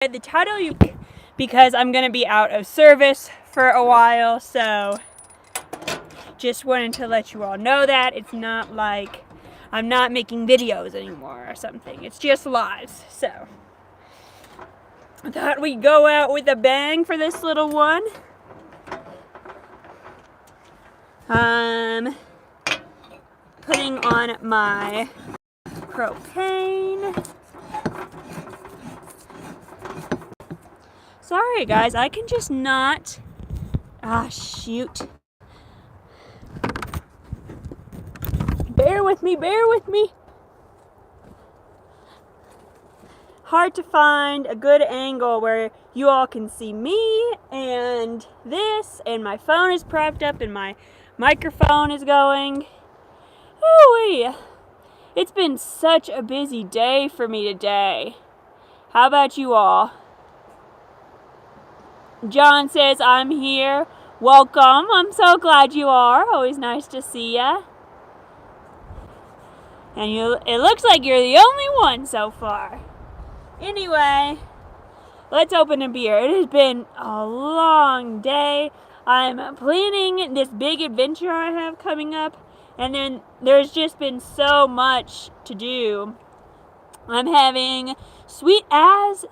The title because I'm going to be out of service for a while, so just wanted to let you all know that. It's not like I'm not making videos anymore or something. It's just lives, so I thought we'd go out with a bang for this little one. Putting on my propane. Sorry guys, I can just not. Shoot. Bear with me. Hard to find a good angle where you all can see me and this, and my phone is propped up and my microphone is going. Ooh-wee. It's been such a busy day for me today. How about you all? John says, I'm here. Welcome. I'm so glad you are. Always nice to see ya. And it looks like you're the only one so far. Anyway, let's open a beer. It has been a long day. I'm planning this big adventure I have coming up, and then there's just been so much to do. I'm having Sweet As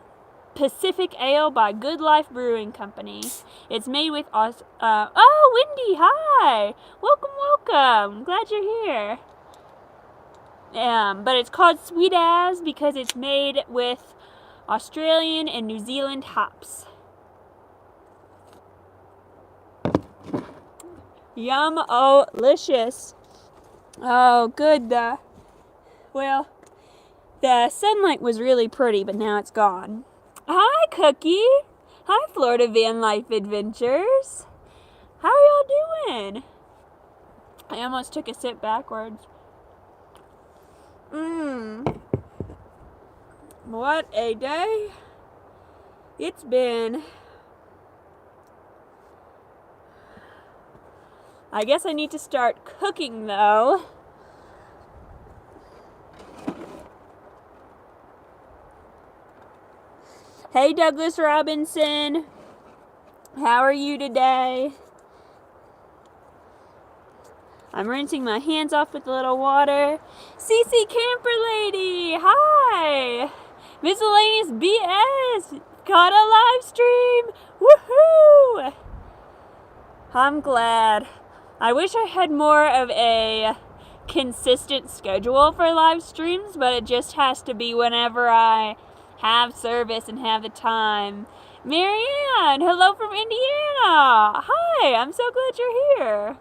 Pacific Ale by Good Life Brewing Company. It's made with Wendy, hi! Welcome. Glad you're here. But it's called Sweet As because it's made with Australian and New Zealand hops. Yum, delicious. Oh, good. The sunlight was really pretty, but now it's gone. Hi, Cookie. Hi, Florida Van Life Adventures. How are y'all doing? I almost took a sip backwards. What a day it's been. I guess I need to start cooking though. Hey Douglas Robinson, how are you today? I'm rinsing my hands off with a little water. Cece Camper Lady, hi! Miscellaneous BS, caught a live stream, woohoo! I'm glad. I wish I had more of a consistent schedule for live streams, but it just has to be whenever I have service and have the time. Marianne, hello from Indiana. Hi, I'm so glad you're here.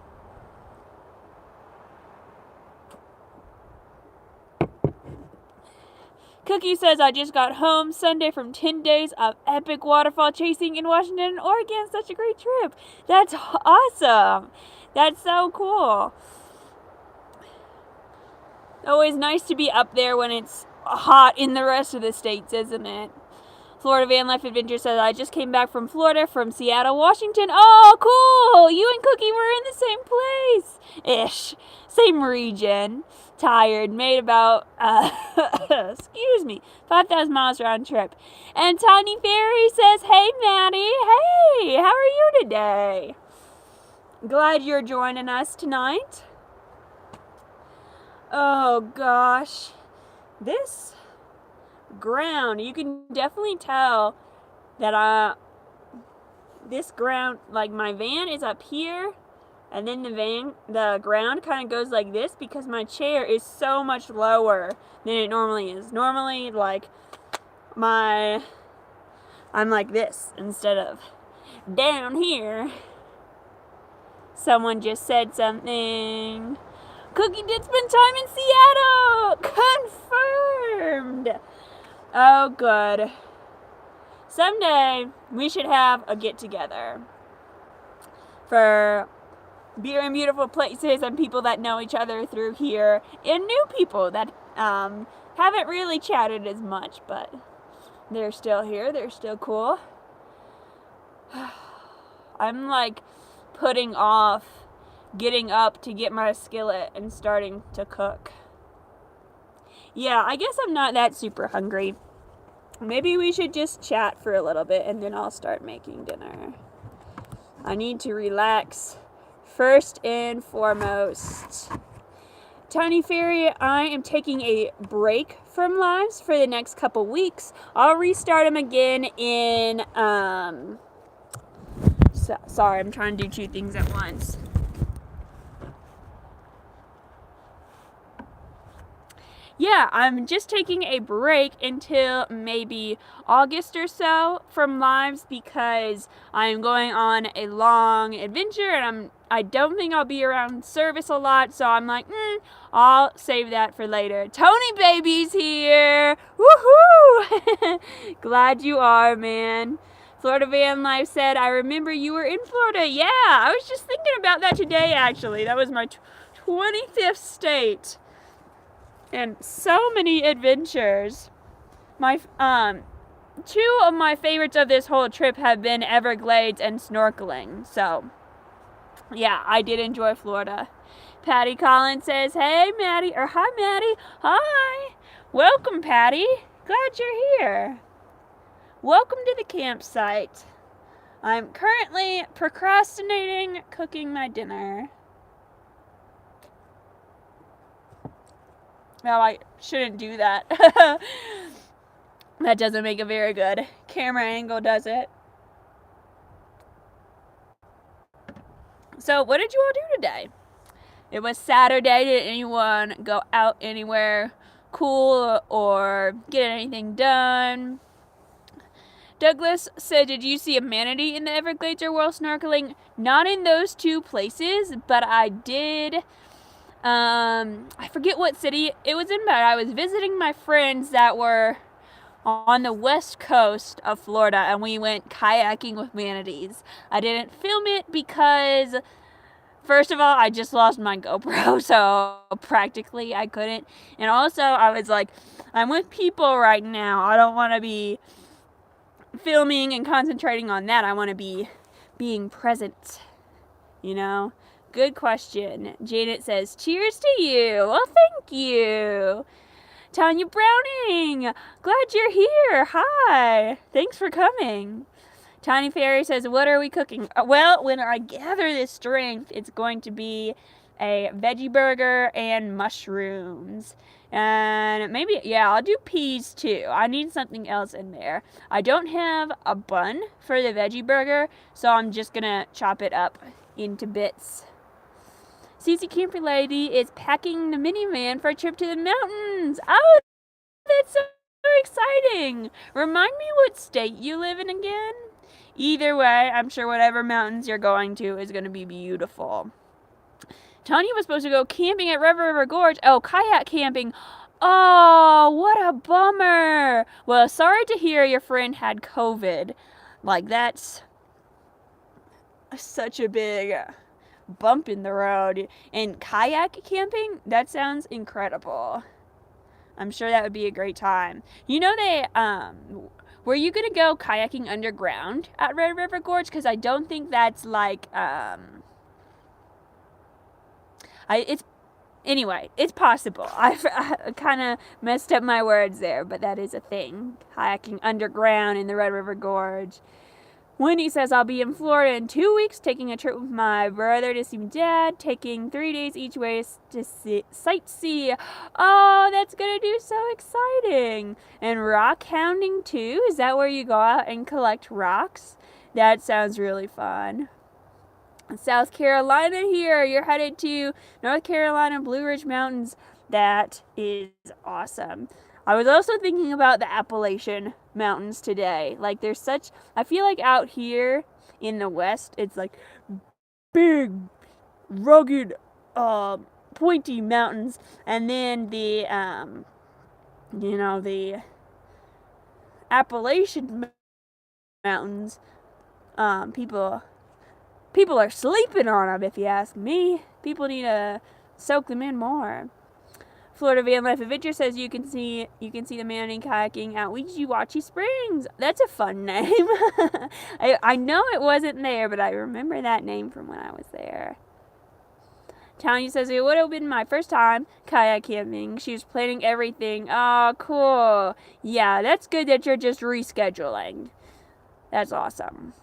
Cookie says, I just got home Sunday from 10 days of epic waterfall chasing in Washington and Oregon. Such a great trip. That's awesome. That's so cool. Always nice to be up there when it's hot in the rest of the states, isn't it? Florida Van Life Adventure says, I just came back from Florida, from Seattle, Washington. Oh, cool. You and Cookie were in the same place-ish. Same region. Tired. Made about, 5,000 miles round trip. And Tiny Fairy says, hey, Maddie. Hey, how are you today? Glad you're joining us tonight. Oh, gosh. This ground, you can definitely tell that this ground, like my van is up here, and then the ground kind of goes like this because my chair is so much lower than it normally is. Normally, like I'm like this instead of down here. Someone just said something. Cookie did spend time in Seattle. Confirmed. Oh, good. Someday we should have a get-together for beer and beautiful places and people that know each other through here, and new people that haven't really chatted as much, but they're still here. They're still cool. I'm like putting off getting up to get my skillet and starting to cook. Yeah, I guess I'm not that super hungry. Maybe we should just chat for a little bit and then I'll start making dinner. I need to relax first and foremost. Tiny Fairy, I am taking a break from lives for the next couple weeks. I'll restart them again in, sorry, I'm trying to do two things at once. Yeah, I'm just taking a break until maybe August or so from lives because I'm going on a long adventure and I don't think I'll be around service a lot, so I'm like, I'll save that for later. Tony Baby's here! Woohoo! Glad you are, man. Florida Van Life said, I remember you were in Florida. Yeah, I was just thinking about that today, actually. That was my 25th state. And so many adventures. My two of my favorites of this whole trip have been Everglades and snorkeling. So, yeah, I did enjoy Florida. Patty Collins says, hey, Maddie, or hi, Maddie. Hi. Welcome, Patty. Glad you're here. Welcome to the campsite. I'm currently procrastinating cooking my dinner. No, I shouldn't do that. That doesn't make a very good camera angle, does it? So, what did you all do today? It was Saturday. Did anyone go out anywhere cool or get anything done? Douglas said, did you see a manatee in the Everglades or while snorkeling? Not in those two places, but I did. I forget what city it was in, but I was visiting my friends that were on the west coast of Florida, and we went kayaking with manatees. I didn't film it because, first of all, I just lost my GoPro, so practically I couldn't. And also, I was like, I'm with people right now. I don't want to be filming and concentrating on that. I want to be being present, you know? Good question. Janet says, cheers to you. Well, thank you. Tanya Browning, glad you're here. Hi. Thanks for coming. Tiny Fairy says, what are we cooking? Well, when I gather this strength, it's going to be a veggie burger and mushrooms. And maybe, yeah, I'll do peas too. I need something else in there. I don't have a bun for the veggie burger, so I'm just going to chop it up into bits. Cece Camper Lady is packing the minivan for a trip to the mountains. Oh, that's so exciting. Remind me what state you live in again. Either way, I'm sure whatever mountains you're going to is going to be beautiful. Tanya was supposed to go camping at Red River Gorge. Oh, kayak camping. Oh, what a bummer. Well, sorry to hear your friend had COVID. Like, that's such a big bump in the road. And kayak camping, that sounds incredible. I'm sure that would be a great time. You know, were you gonna go kayaking underground at Red River Gorge? Because I don't think that's like it's possible. I kind of messed up my words there, but that is a thing. Kayaking underground in the Red River Gorge. Wendy says, I'll be in Florida in 2 weeks, taking a trip with my brother to see my dad, taking 3 days each way to sightsee. Oh, that's going to do so exciting. And rock hounding too? Is that where you go out and collect rocks? That sounds really fun. South Carolina here. You're headed to North Carolina Blue Ridge Mountains. That is awesome. I was also thinking about the Appalachian Mountains today. Like, there's such, I feel like out here in the West, it's like big, rugged, pointy mountains. And then the Appalachian Mountains, people are sleeping on them, if you ask me. People need to soak them in more. Florida Van Life Adventure says you can see the manatee kayaking at Weechi Wachi Springs. That's a fun name. I know it wasn't there, but I remember that name from when I was there. Tanya says it would have been my first time kayak camping. She was planning everything. Oh, cool. Yeah, that's good that you're just rescheduling. That's awesome.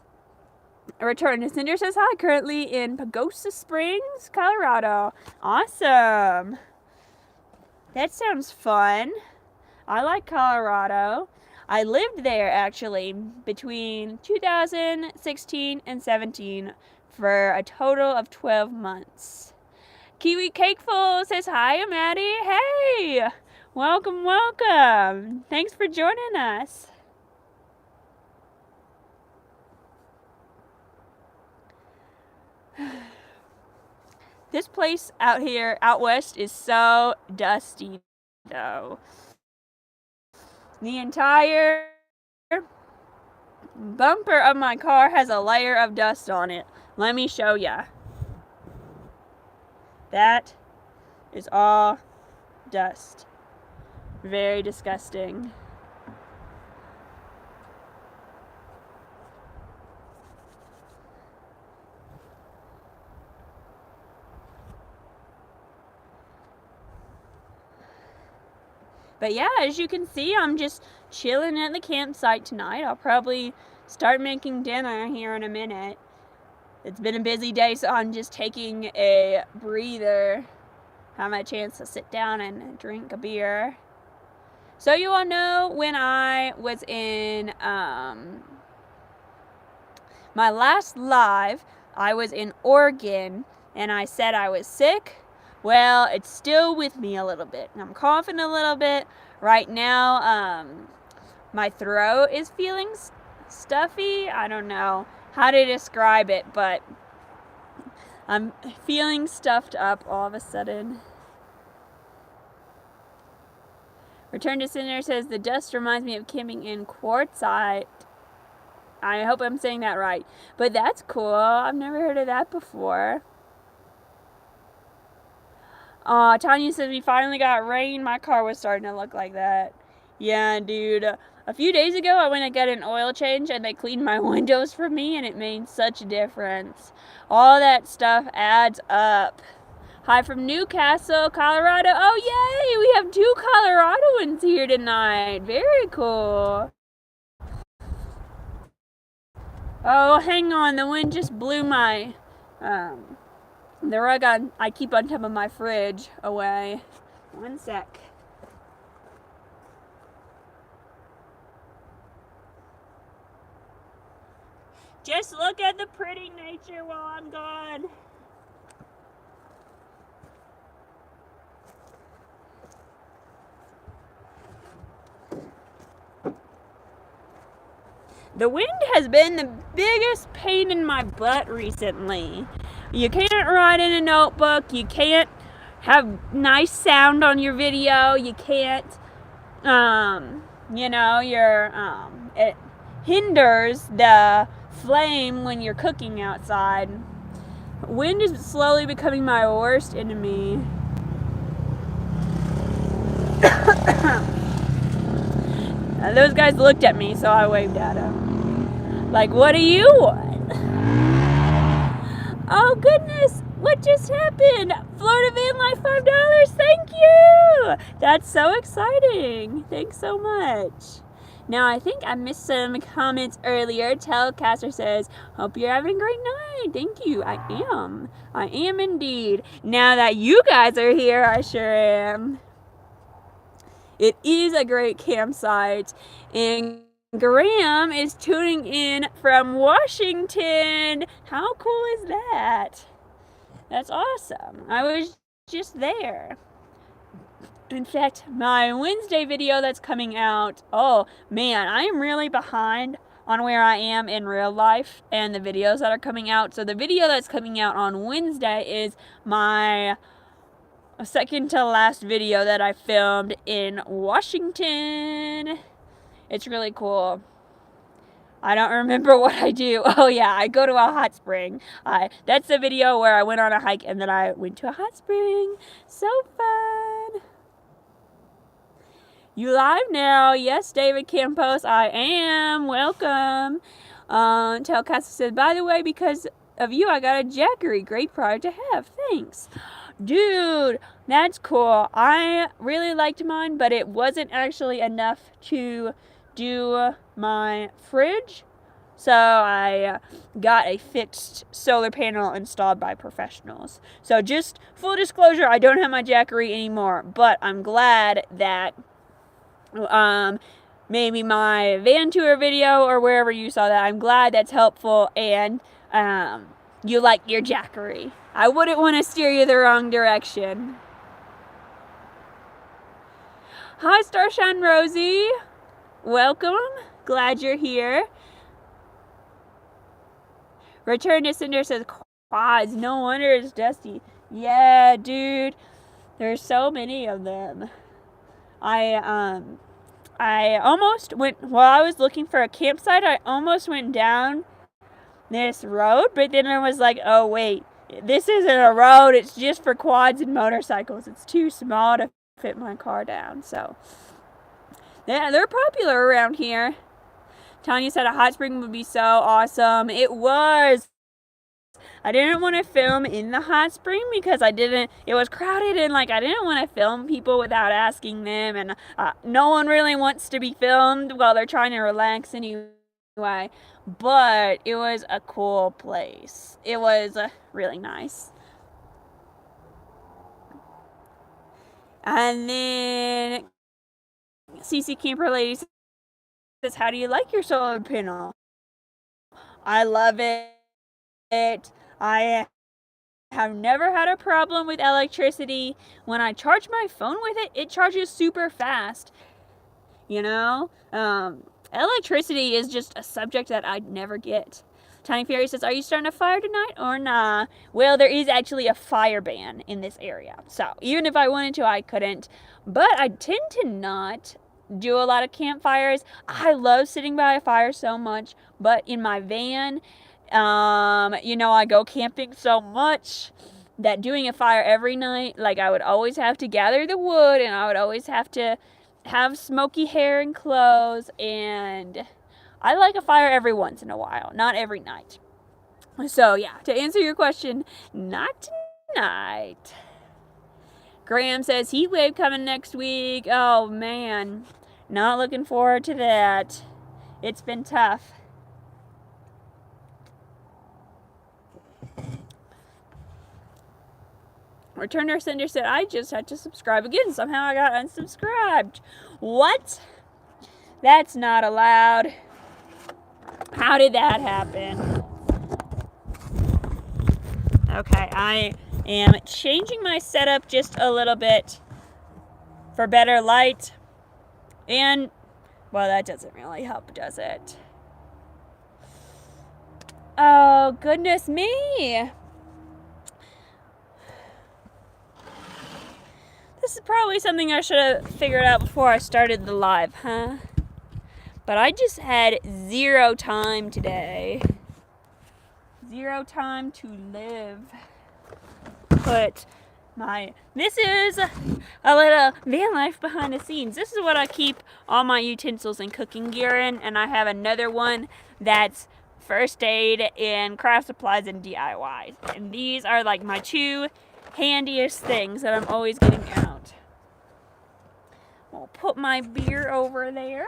A return to Cinder says hi, currently in Pagosa Springs, Colorado. Awesome. That sounds fun. I like Colorado. I lived there actually between 2016 and 17 for a total of 12 months. Kiwi Cakeful says hi, Maddie. Hey, welcome, welcome. Thanks for joining us. This place out here, out west, is so dusty, though. The entire bumper of my car has a layer of dust on it. Let me show ya. That is all dust. Very disgusting. But yeah, as you can see, I'm just chilling at the campsite tonight. I'll probably start making dinner here in a minute. It's been a busy day, so I'm just taking a breather. Have my chance to sit down and drink a beer. So you all know when I was in my last live, I was in Oregon, and I said I was sick. Well, it's still with me a little bit. I'm coughing a little bit. Right now, my throat is feeling stuffy. I don't know how to describe it, but I'm feeling stuffed up all of a sudden. Return to Cinder says, the dust reminds me of camping in Quartzsite. I hope I'm saying that right. But that's cool. I've never heard of that before. Tanya says, we finally got rain. My car was starting to look like that. Yeah, dude. A few days ago, I went to get an oil change, and they cleaned my windows for me, and it made such a difference. All that stuff adds up. Hi from Newcastle, Colorado. Oh, yay! We have 2 Coloradoans here tonight. Very cool. Oh, hang on. The wind just blew my... the rug I keep on top of my fridge away. One sec. Just look at the pretty nature while I'm gone. The wind has been the biggest pain in my butt recently. You can't write in a notebook. You can't have nice sound on your video. You can't, it hinders the flame when you're cooking outside. Wind is slowly becoming my worst enemy. Those guys looked at me, so I waved at them. Like, what do you want? Oh, goodness. What just happened? Florida Van Life $5. Thank you. That's so exciting. Thanks so much. Now, I think I missed some comments earlier. Telecaster says, hope you're having a great night. Thank you. I am. I am indeed. Now that you guys are here, I sure am. It is a great campsite. And Graham is tuning in from Washington. How cool is that? That's awesome. I was just there. In fact, my Wednesday video that's coming out, oh man, I am really behind on where I am in real life and the videos that are coming out. So the video that's coming out on Wednesday is my second to last video that I filmed in Washington. It's really cool. I don't remember what I do. Oh yeah, I go to a hot spring. That's the video where I went on a hike and then I went to a hot spring. So fun. You live now? Yes, David Campos, I am. Welcome. Telcast said, by the way, because of you, I got a Jackery. Great product to have. Thanks. Dude, that's cool. I really liked mine, but it wasn't actually enough to do my fridge. So I got a fixed solar panel installed by professionals. So just full disclosure, I don't have my Jackery anymore, but I'm glad that maybe my van tour video or wherever you saw that, I'm glad that's helpful and you like your Jackery. I wouldn't want to steer you the wrong direction. Hi, Starshine Rosie. Welcome. Glad you're here. Return to Cinder says quads. No wonder it's dusty. Yeah, dude. There's so many of them. I almost went, while I was looking for a campsite, I almost went down this road, but then I was like, oh wait, this isn't a road, it's just for quads and motorcycles. It's too small to fit my car down. So yeah, they're popular around here. Tanya said a hot spring would be so awesome. It was. I didn't want to film in the hot spring because it was crowded and I didn't want to film people without asking them, and no one really wants to be filmed while they're trying to relax anyway. But it was a cool place. It was really nice. And then CC Camper Lady says, how do you like your solar panel? I love it. I have never had a problem with electricity. When I charge my phone with it, it charges super fast. Electricity is just a subject that I'd never get. Tiny Fairy says, are you starting a fire tonight or nah? Well, there is actually a fire ban in this area. So even if I wanted to, I couldn't. But I tend to not do a lot of campfires. I love sitting by a fire so much. But in my van, I go camping so much that doing a fire every night, I would always have to gather the wood and I would always have to have smoky hair and clothes, and I like a fire every once in a while, not every night. So yeah, to answer your question, not tonight. Graham says heat wave coming next week. Oh man, not looking forward to that. It's been tough. Returner Cinder said, I just had to subscribe again. Somehow I got unsubscribed. What? That's not allowed. How did that happen? Okay, I am changing my setup just a little bit for better light. And, well, that doesn't really help, does it? Oh, goodness me. This is probably something I should have figured out before I started the live, huh? But I just had 0 time today. 0 time to live. This is a little van life behind the scenes. This is what I keep all my utensils and cooking gear in, and I have another one that's first aid and craft supplies and DIYs. And these are my 2 handiest things that I'm always getting out. I'll put my beer over there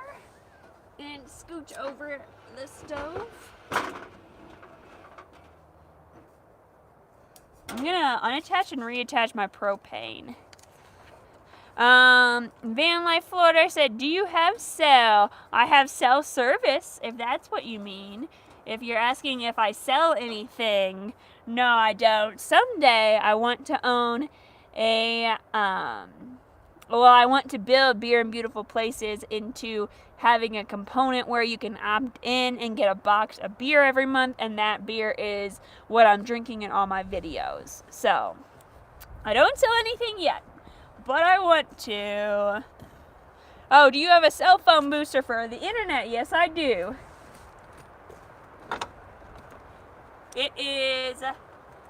and scooch over the stove. I'm gonna unattach and reattach my propane. Van Life Florida said, do you have cell? I have cell service, if that's what you mean. If you're asking if I sell anything, no, I don't. Someday I want to own I want to build Beer and Beautiful Places into having a component where you can opt in and get a box of beer every month, and that beer is what I'm drinking in all my videos. So, I don't sell anything yet, but I want to. Oh, do you have a cell phone booster for the internet? Yes, I do. It is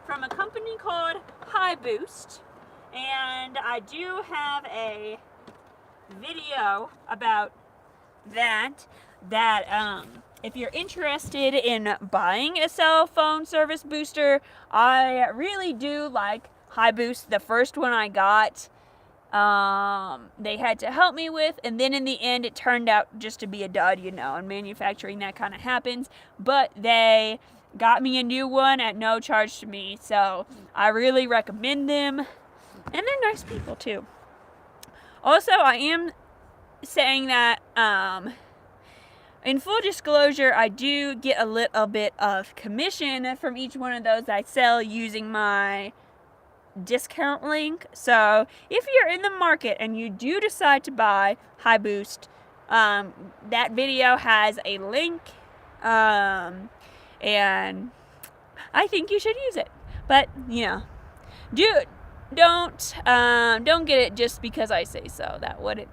from a company called High Boost, and I do have a video about that if you're interested in buying a cell phone service booster, I really do like high boost, the first one I got, they had to help me with, and then in the end it turned out just to be a dud, you know. In manufacturing that kind of happens, but they got me a new one at no charge to me, so I really recommend them, and they're nice people too. Also, I am saying that in full disclosure, I do get a little bit of commission from each one of those I sell using my discount link. So if you're in the market and you do decide to buy high boost, that video has a link, and I think you should use it. But you know, don't get it just because I say so. That wouldn't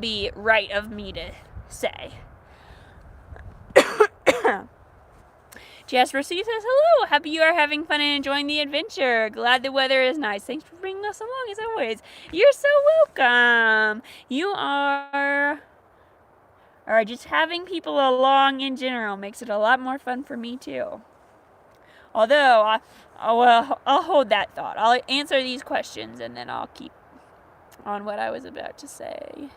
be right of me to say. Jasper C says, hello, happy you are having fun and enjoying the adventure. Glad the weather is nice. Thanks for bringing us along as always. You're so welcome. You are just having people along in general makes it a lot more fun for me too. Although, I'll hold that thought. I'll answer these questions and then I'll keep on what I was about to say.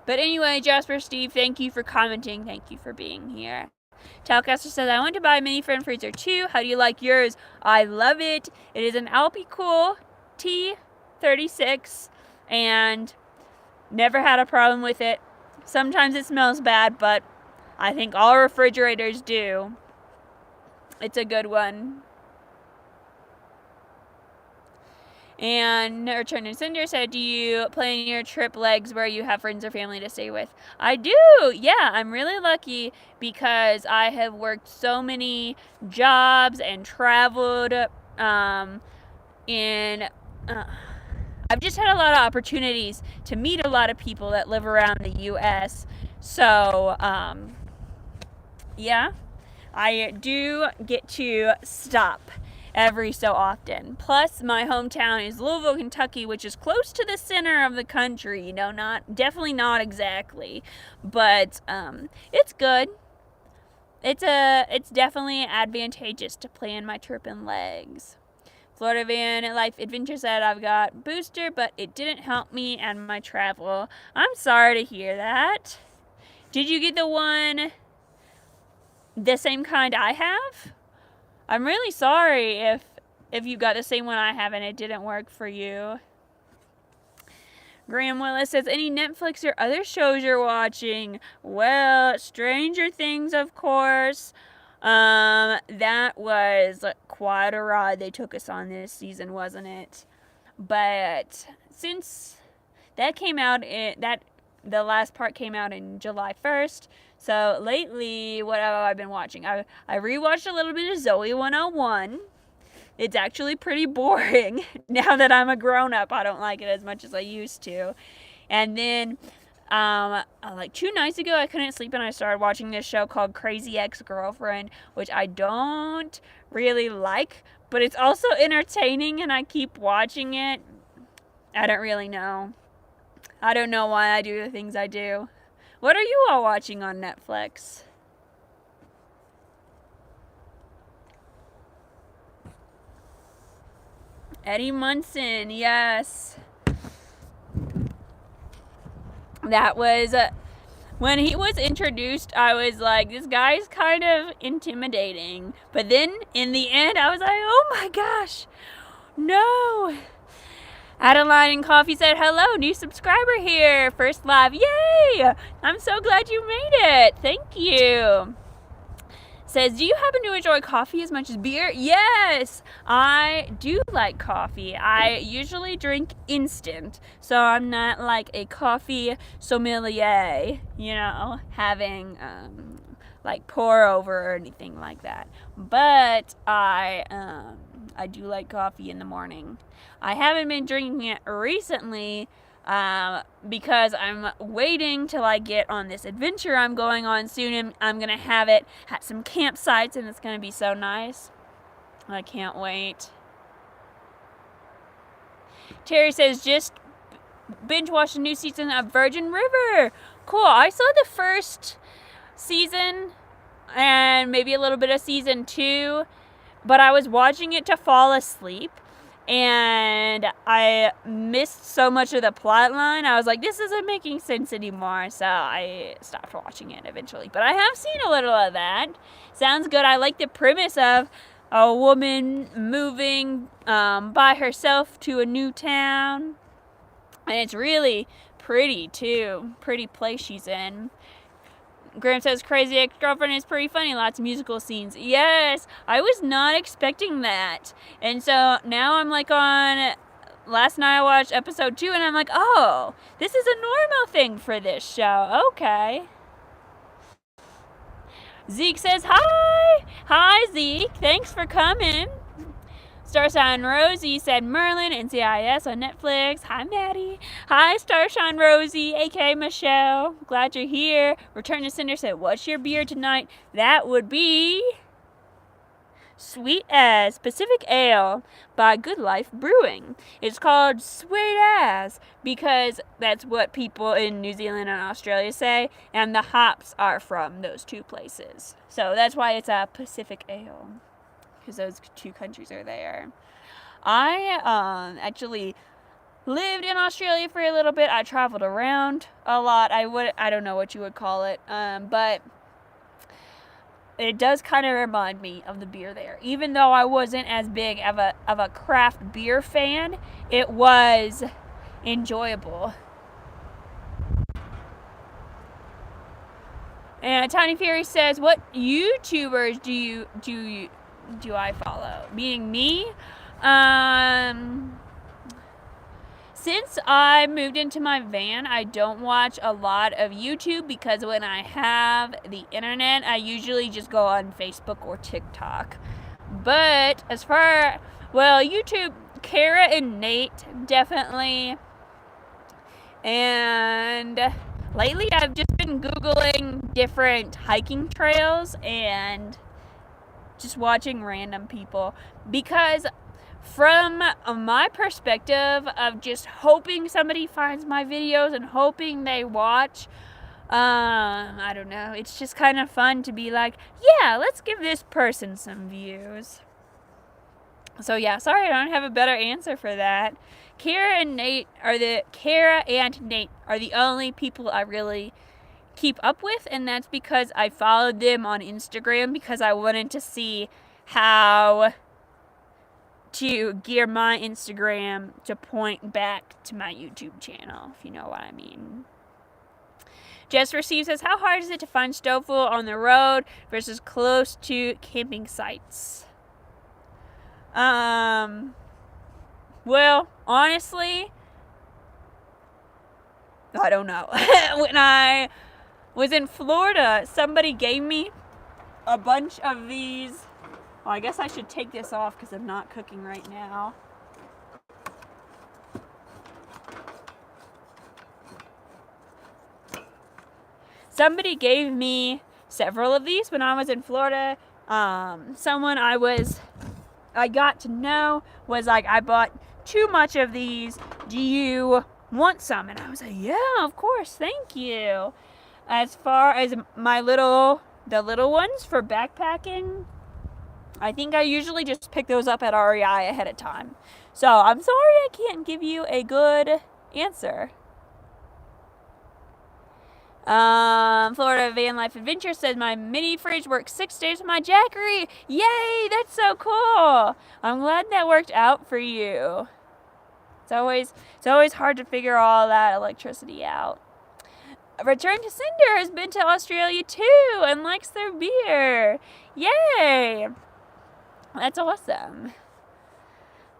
But anyway, Jasper Steve, thank you for commenting. Thank you for being here. Talcaster says, I want to buy a mini friend freezer too. How do you like yours? I love it. It is an Alpicool T36 and never had a problem with it. Sometimes it smells bad, but I think all refrigerators do. It's a good one. And Nurture and Cinder said, do you plan your trip legs where you have friends or family to stay with? I do. Yeah, I'm really lucky because I have worked so many jobs and traveled I've just had a lot of opportunities to meet a lot of people that live around the U.S. So, yeah, I do get to stop every so often. Plus, my hometown is Louisville, Kentucky, which is close to the center of the country. You know, definitely not exactly, but it's good. It's definitely advantageous to plan my trip in legs. Florida Van Life Adventure said, I've got booster, but it didn't help me and my travel. I'm sorry to hear that. Did you get the same kind I have? I'm really sorry if you got the same one I have and it didn't work for you. Graham Willis says, any Netflix or other shows you're watching? Well, Stranger Things, of course. That was quite a ride they took us on this season, wasn't it? But since that came out, the last part came out in July 1st. So lately, what have I been watching? I rewatched a little bit of Zoe 101. It's actually pretty boring now that I'm a grown-up. I don't like it as much as I used to. And then, like 2 nights ago, I couldn't sleep and I started watching this show called Crazy Ex-Girlfriend, which I don't really like, but it's also entertaining and I keep watching it. I don't really know. I don't know why I do the things I do. What are you all watching on Netflix? Eddie Munson, yes. That was, when he was introduced, I was like, this guy's kind of intimidating. But then, in the end, I was like, oh my gosh, no. Adeline and Coffee said, hello, new subscriber here. First live, yay! I'm so glad you made it. Thank you. Says, do you happen to enjoy coffee as much as beer? Yes, I do like coffee. I usually drink instant, so I'm not like a coffee sommelier, you know, having like pour over or anything like that. But I do like coffee in the morning. I haven't been drinking it recently because I'm waiting till I get on this adventure I'm going on soon, and I'm going to have it at some campsites, and it's going to be so nice. I can't wait. Terry says, just binge watched a new season of Virgin River. Cool. I saw the first season and maybe a little bit of season 2. but I was watching it to fall asleep, and I missed so much of the plot line. I was like, this isn't making sense anymore, so I stopped watching it eventually. But I have seen a little of that. Sounds good. I like the premise of a woman moving by herself to a new town, and it's really pretty too. Pretty place she's in. Graham says, Crazy Ex-Girlfriend is pretty funny. Lots of musical scenes. Yes, I was not expecting that. And so now I'm like on... Last night I watched episode 2 and I'm like, oh, this is a normal thing for this show. Okay. Zeke says, hi. Hi, Zeke. Thanks for coming. Starshine Rosie said Merlin, NCIS on Netflix. Hi, Maddie. Hi, Starshine Rosie, a.k.a. Michelle. Glad you're here. Return to Cinder said, what's your beer tonight? That would be Sweet As Pacific Ale by Good Life Brewing. It's called Sweet As because that's what people in New Zealand and Australia say, and the hops are from those two places. So that's why it's a Pacific Ale, because those two countries are there. I actually lived in Australia for a little bit. I traveled around a lot. I don't know what you would call it, but it does kind of remind me of the beer there. Even though I wasn't as big of a craft beer fan, it was enjoyable. And Tiny Fury says, what YouTubers do I follow? Meaning me? Since I moved into my van, I don't watch a lot of YouTube because when I have the internet, I usually just go on Facebook or TikTok. But as far, YouTube, Kara and Nate, definitely. And lately I've just been Googling different hiking trails and just watching random people, because from my perspective of just hoping somebody finds my videos and hoping they watch, I don't know, it's just kind of fun to be like, yeah, let's give this person some views. So yeah, sorry I don't have a better answer for that. Kara and Nate are the only people I really keep up with, and that's because I followed them on Instagram because I wanted to see how to gear my Instagram to point back to my YouTube channel, if you know what I mean. Jess Receive says, how hard is it to find stove fuel on the road versus close to camping sites? Well, honestly, I don't know. When I was in Florida, somebody gave me a bunch of these. Well, I guess I should take this off because I'm not cooking right now. Somebody gave me several of these when I was in Florida. Someone I got to know was like, I bought too much of these. Do you want some? And I was like, yeah, of course, thank you. As far as the little ones for backpacking, I think I usually just pick those up at REI ahead of time. So I'm sorry I can't give you a good answer. Florida Van Life Adventure says, my mini fridge works 6 days with my Jackery. Yay, that's so cool. I'm glad that worked out for you. It's always hard to figure all that electricity out. Return to Cinder has been to Australia too and likes their beer. Yay. That's awesome.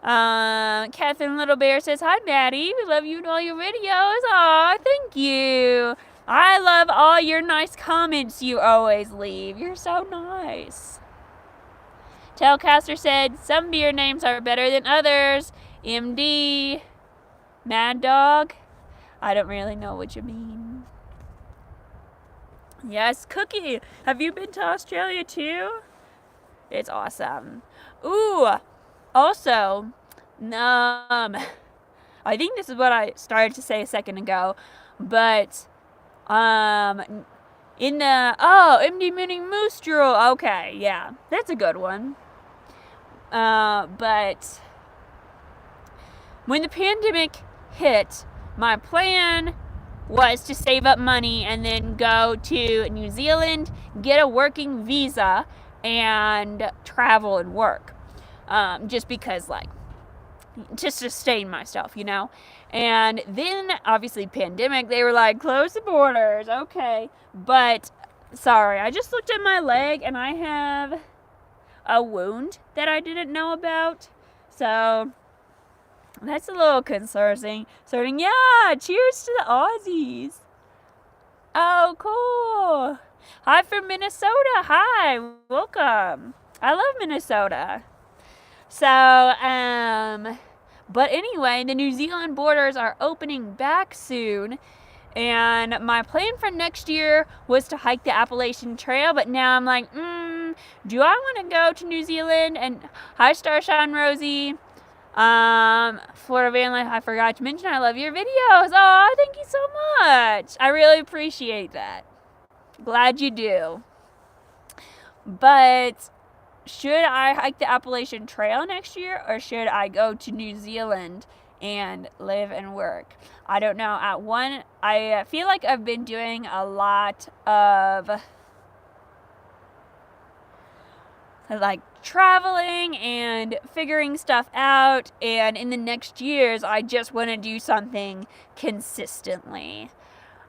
Catherine Little Bear says, hi, Maddie. We love you and all your videos. Aw, thank you. I love all your nice comments you always leave. You're so nice. Telcaster said, some beer names are better than others. MD, Mad Dog. I don't really know what you mean. Yes, Cookie. Have you been to Australia too? It's awesome. Ooh, also, I think this is what I started to say a second ago, but MD Mooning Moose Drool. Okay, yeah, that's a good one. But when the pandemic hit, my plan was to save up money and then go to New Zealand, get a working visa, and travel and work. Just because, like, to sustain myself, you know? And then, obviously, pandemic, they were like, close the borders, okay. But, sorry, I just looked at my leg and I have a wound that I didn't know about. So, that's a little concerning. Yeah, cheers to the Aussies. Oh, cool. Hi from Minnesota. Hi, welcome. I love Minnesota. So, but anyway, the New Zealand borders are opening back soon. And my plan for next year was to hike the Appalachian Trail, but now I'm like, do I want to go to New Zealand? And hi, Starshine Rosie. Florida Van Life, I forgot to mention I love your videos. Oh, thank you so much. I really appreciate that. Glad you do. But should I hike the Appalachian Trail next year, or should I go to New Zealand and live and work? I don't know. I feel like I've been doing a lot of like traveling and figuring stuff out, and in the next years I just want to do something consistently.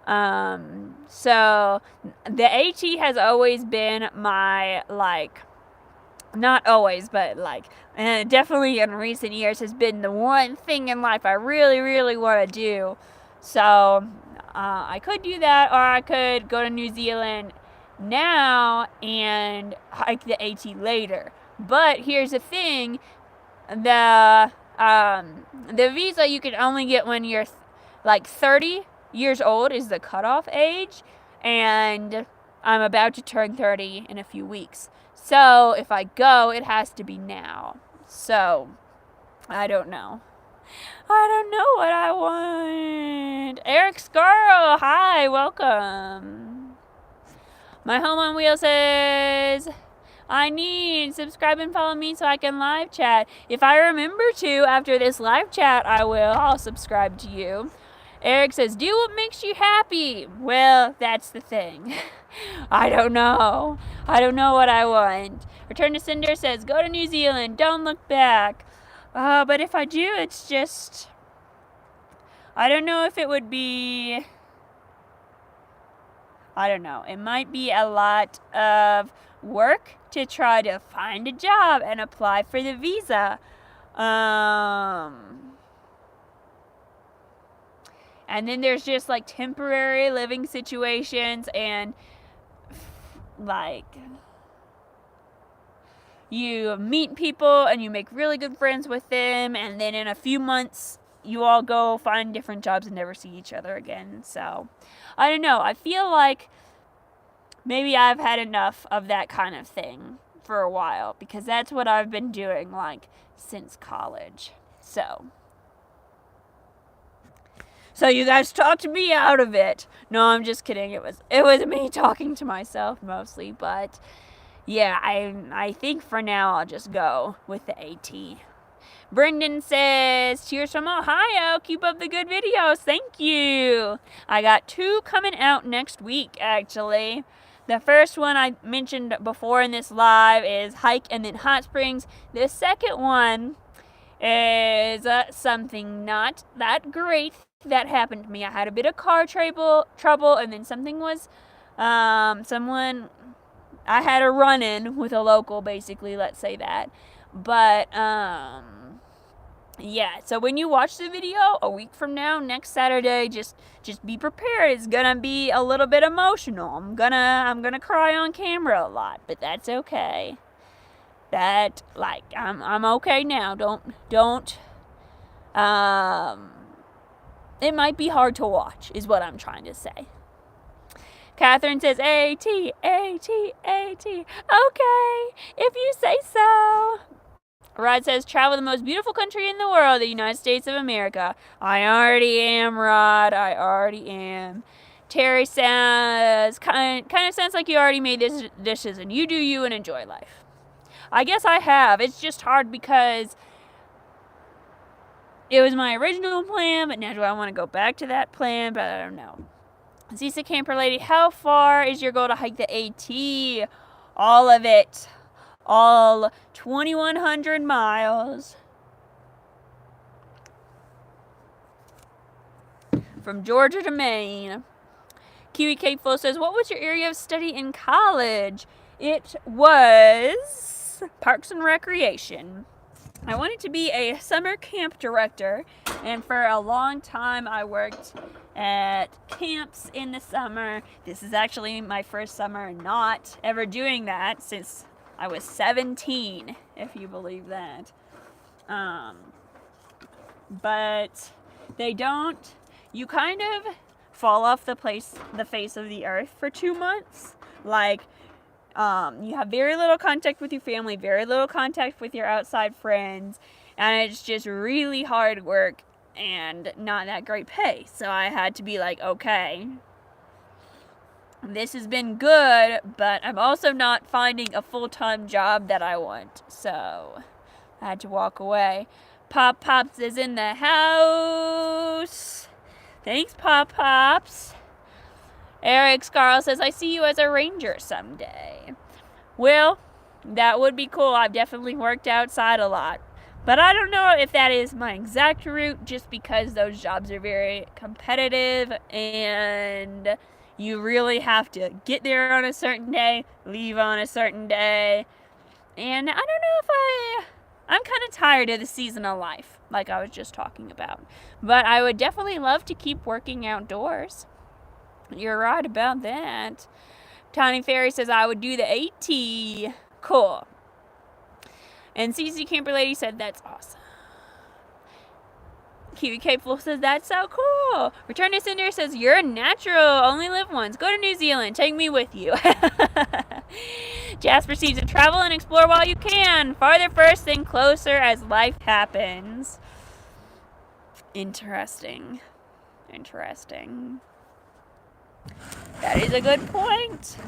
So the AT has always been my, like, not always, but like, definitely in recent years has been the one thing in life I really, really want to do. So I could do that, or I could go to New Zealand now and hike the AT later. But here's the thing, the visa you can only get when you're like 30 years old is the cutoff age, and I'm about to turn 30 in a few weeks. So if I go, it has to be now. So I don't know. I don't know what I want. Eric Scarl, hi, welcome. My Home on Wheels says, I need subscribe and follow me so I can live chat. If I remember to after this live chat, I'll subscribe to you. Eric says, do what makes you happy. Well, that's the thing. I don't know. I don't know what I want. Return to Cinder says, go to New Zealand. Don't look back. But if I do, it's just, I don't know if it would be, I don't know. It might be a lot of work to try to find a job and apply for the visa. And then there's just like temporary living situations, and like you meet people and you make really good friends with them, and then in a few months you all go find different jobs and never see each other again. So I don't know. I feel like maybe I've had enough of that kind of thing for a while, because that's what I've been doing like since college. So you guys talked me out of it. No, I'm just kidding. It was me talking to myself mostly, but yeah, I think for now I'll just go with the AT. Brendan says, cheers from Ohio. Keep up the good videos. Thank you. I got 2 coming out next week, actually. The first one I mentioned before in this live is Hike and then Hot Springs. The second one is something not that great that happened to me. I had a bit of car trouble, and then something was, I had a run-in with a local, basically, let's say that. But, yeah, so when you watch the video a week from now, next Saturday, just be prepared. It's gonna be a little bit emotional. I'm gonna cry on camera a lot, but that's okay. I'm okay now. Don't, it might be hard to watch, is what I'm trying to say. Catherine says, AT, AT, AT. Okay, if you say so. Rod says, travel the most beautiful country in the world, the United States of America. I already am, Rod. I already am. Terry says, kind of sounds like you already made this decision. You do you and enjoy life. I guess I have. It's just hard because it was my original plan, but now do I want to go back to that plan? But I don't know. Zisa Camper Lady, how far is your goal to hike the AT? All of it. All 2,100 miles. From Georgia to Maine. Kiwi Cake Flow says, what was your area of study in college? It was Parks and Recreation. I wanted to be a summer camp director, and for a long time I worked at camps in the summer. This is actually my first summer not ever doing that since I was 17, if you believe that. But they don't, you kind of fall off the face of the earth for 2 months. Like, you have very little contact with your family, very little contact with your outside friends, and it's just really hard work and not that great pay. So I had to be like, okay, this has been good, but I'm also not finding a full-time job that I want. So I had to walk away. Pop Pops is in the house. Thanks, Pop Pops. Eric Scarl says, I see you as a ranger someday. Well, that would be cool. I've definitely worked outside a lot. But I don't know if that is my exact route, just because those jobs are very competitive and you really have to get there on a certain day, leave on a certain day. And I don't know if I'm kind of tired of the seasonal life, like I was just talking about. But I would definitely love to keep working outdoors. You're right about that. Tiny Fairy says, I would do the AT. Cool. And CC Camper Lady said, that's awesome. Kiwi Capeful says, that's so cool. Return to Cinder says, you're a natural. Only live once. Go to New Zealand. Take me with you. Jasper seems to travel and explore while you can. Farther first, then closer as life happens. Interesting. That is a good point.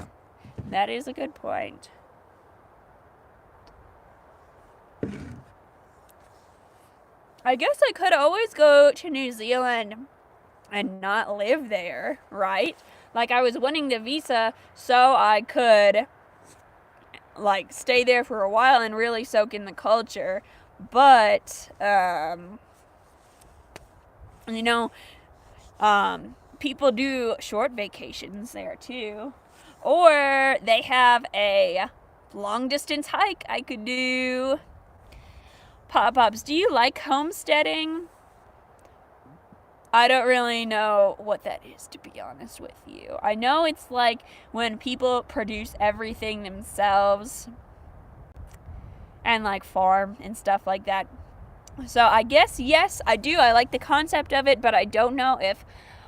I guess I could always go to New Zealand and not live there, right? Like, I was wanting the visa so I could, like, stay there for a while and really soak in the culture. But, people do short vacations there too. Or they have a long distance hike I could do. Pop-ups, do you like homesteading? I don't really know what that is, to be honest with you. I know it's like when people produce everything themselves and like farm and stuff like that. So I guess, yes, I do. I like the concept of it, but I don't know if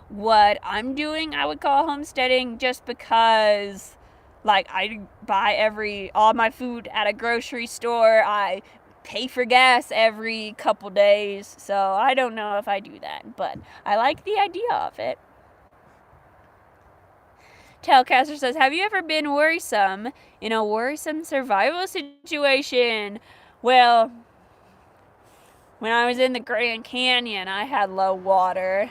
what I'm doing I would call homesteading, just because, like, I buy all my food at a grocery store. I pay for gas every couple days, so I don't know if I do that, but I like the idea of it. Tailcaster says, have you ever been worrisome in a worrisome survival situation? Well, when I was in the Grand Canyon, I had low water.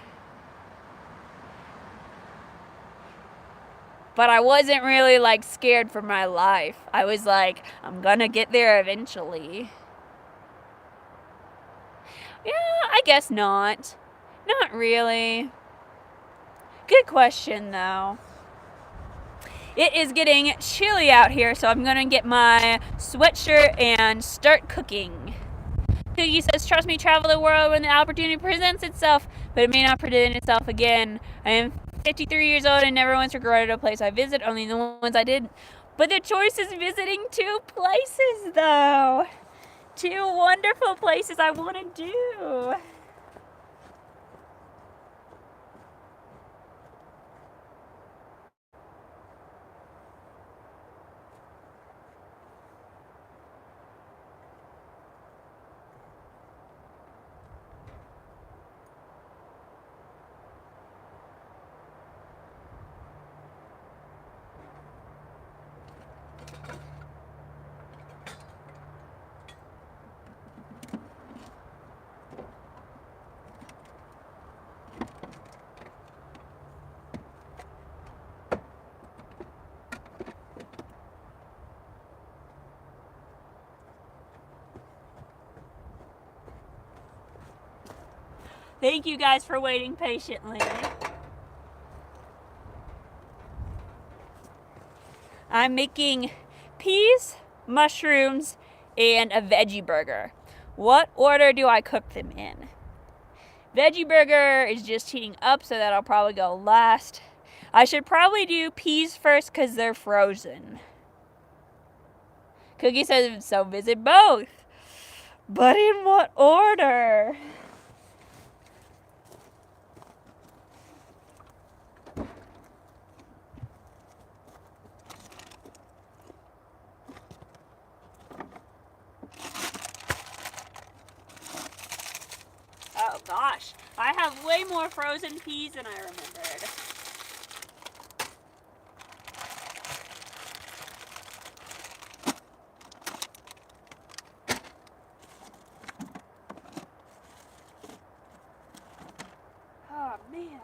But I wasn't really, like, scared for my life. I was like, I'm gonna get there eventually. Yeah, I guess not. Not really. Good question, though. It is getting chilly out here, so I'm gonna get my sweatshirt and start cooking. Cookie says, trust me, travel the world when the opportunity presents itself, but it may not present itself again. I am 53 years old and never once regretted a place I visit, only the ones I did. But the choice is visiting 2 places, though. 2 wonderful places I want to do. Thank you guys for waiting patiently. I'm making peas, mushrooms, and a veggie burger. What order do I cook them in? Veggie burger is just heating up, so that'll probably go last. I should probably do peas first because they're frozen. Cookie says, so visit both. But in what order? Oh gosh, I have way more frozen peas than I remembered. Oh man.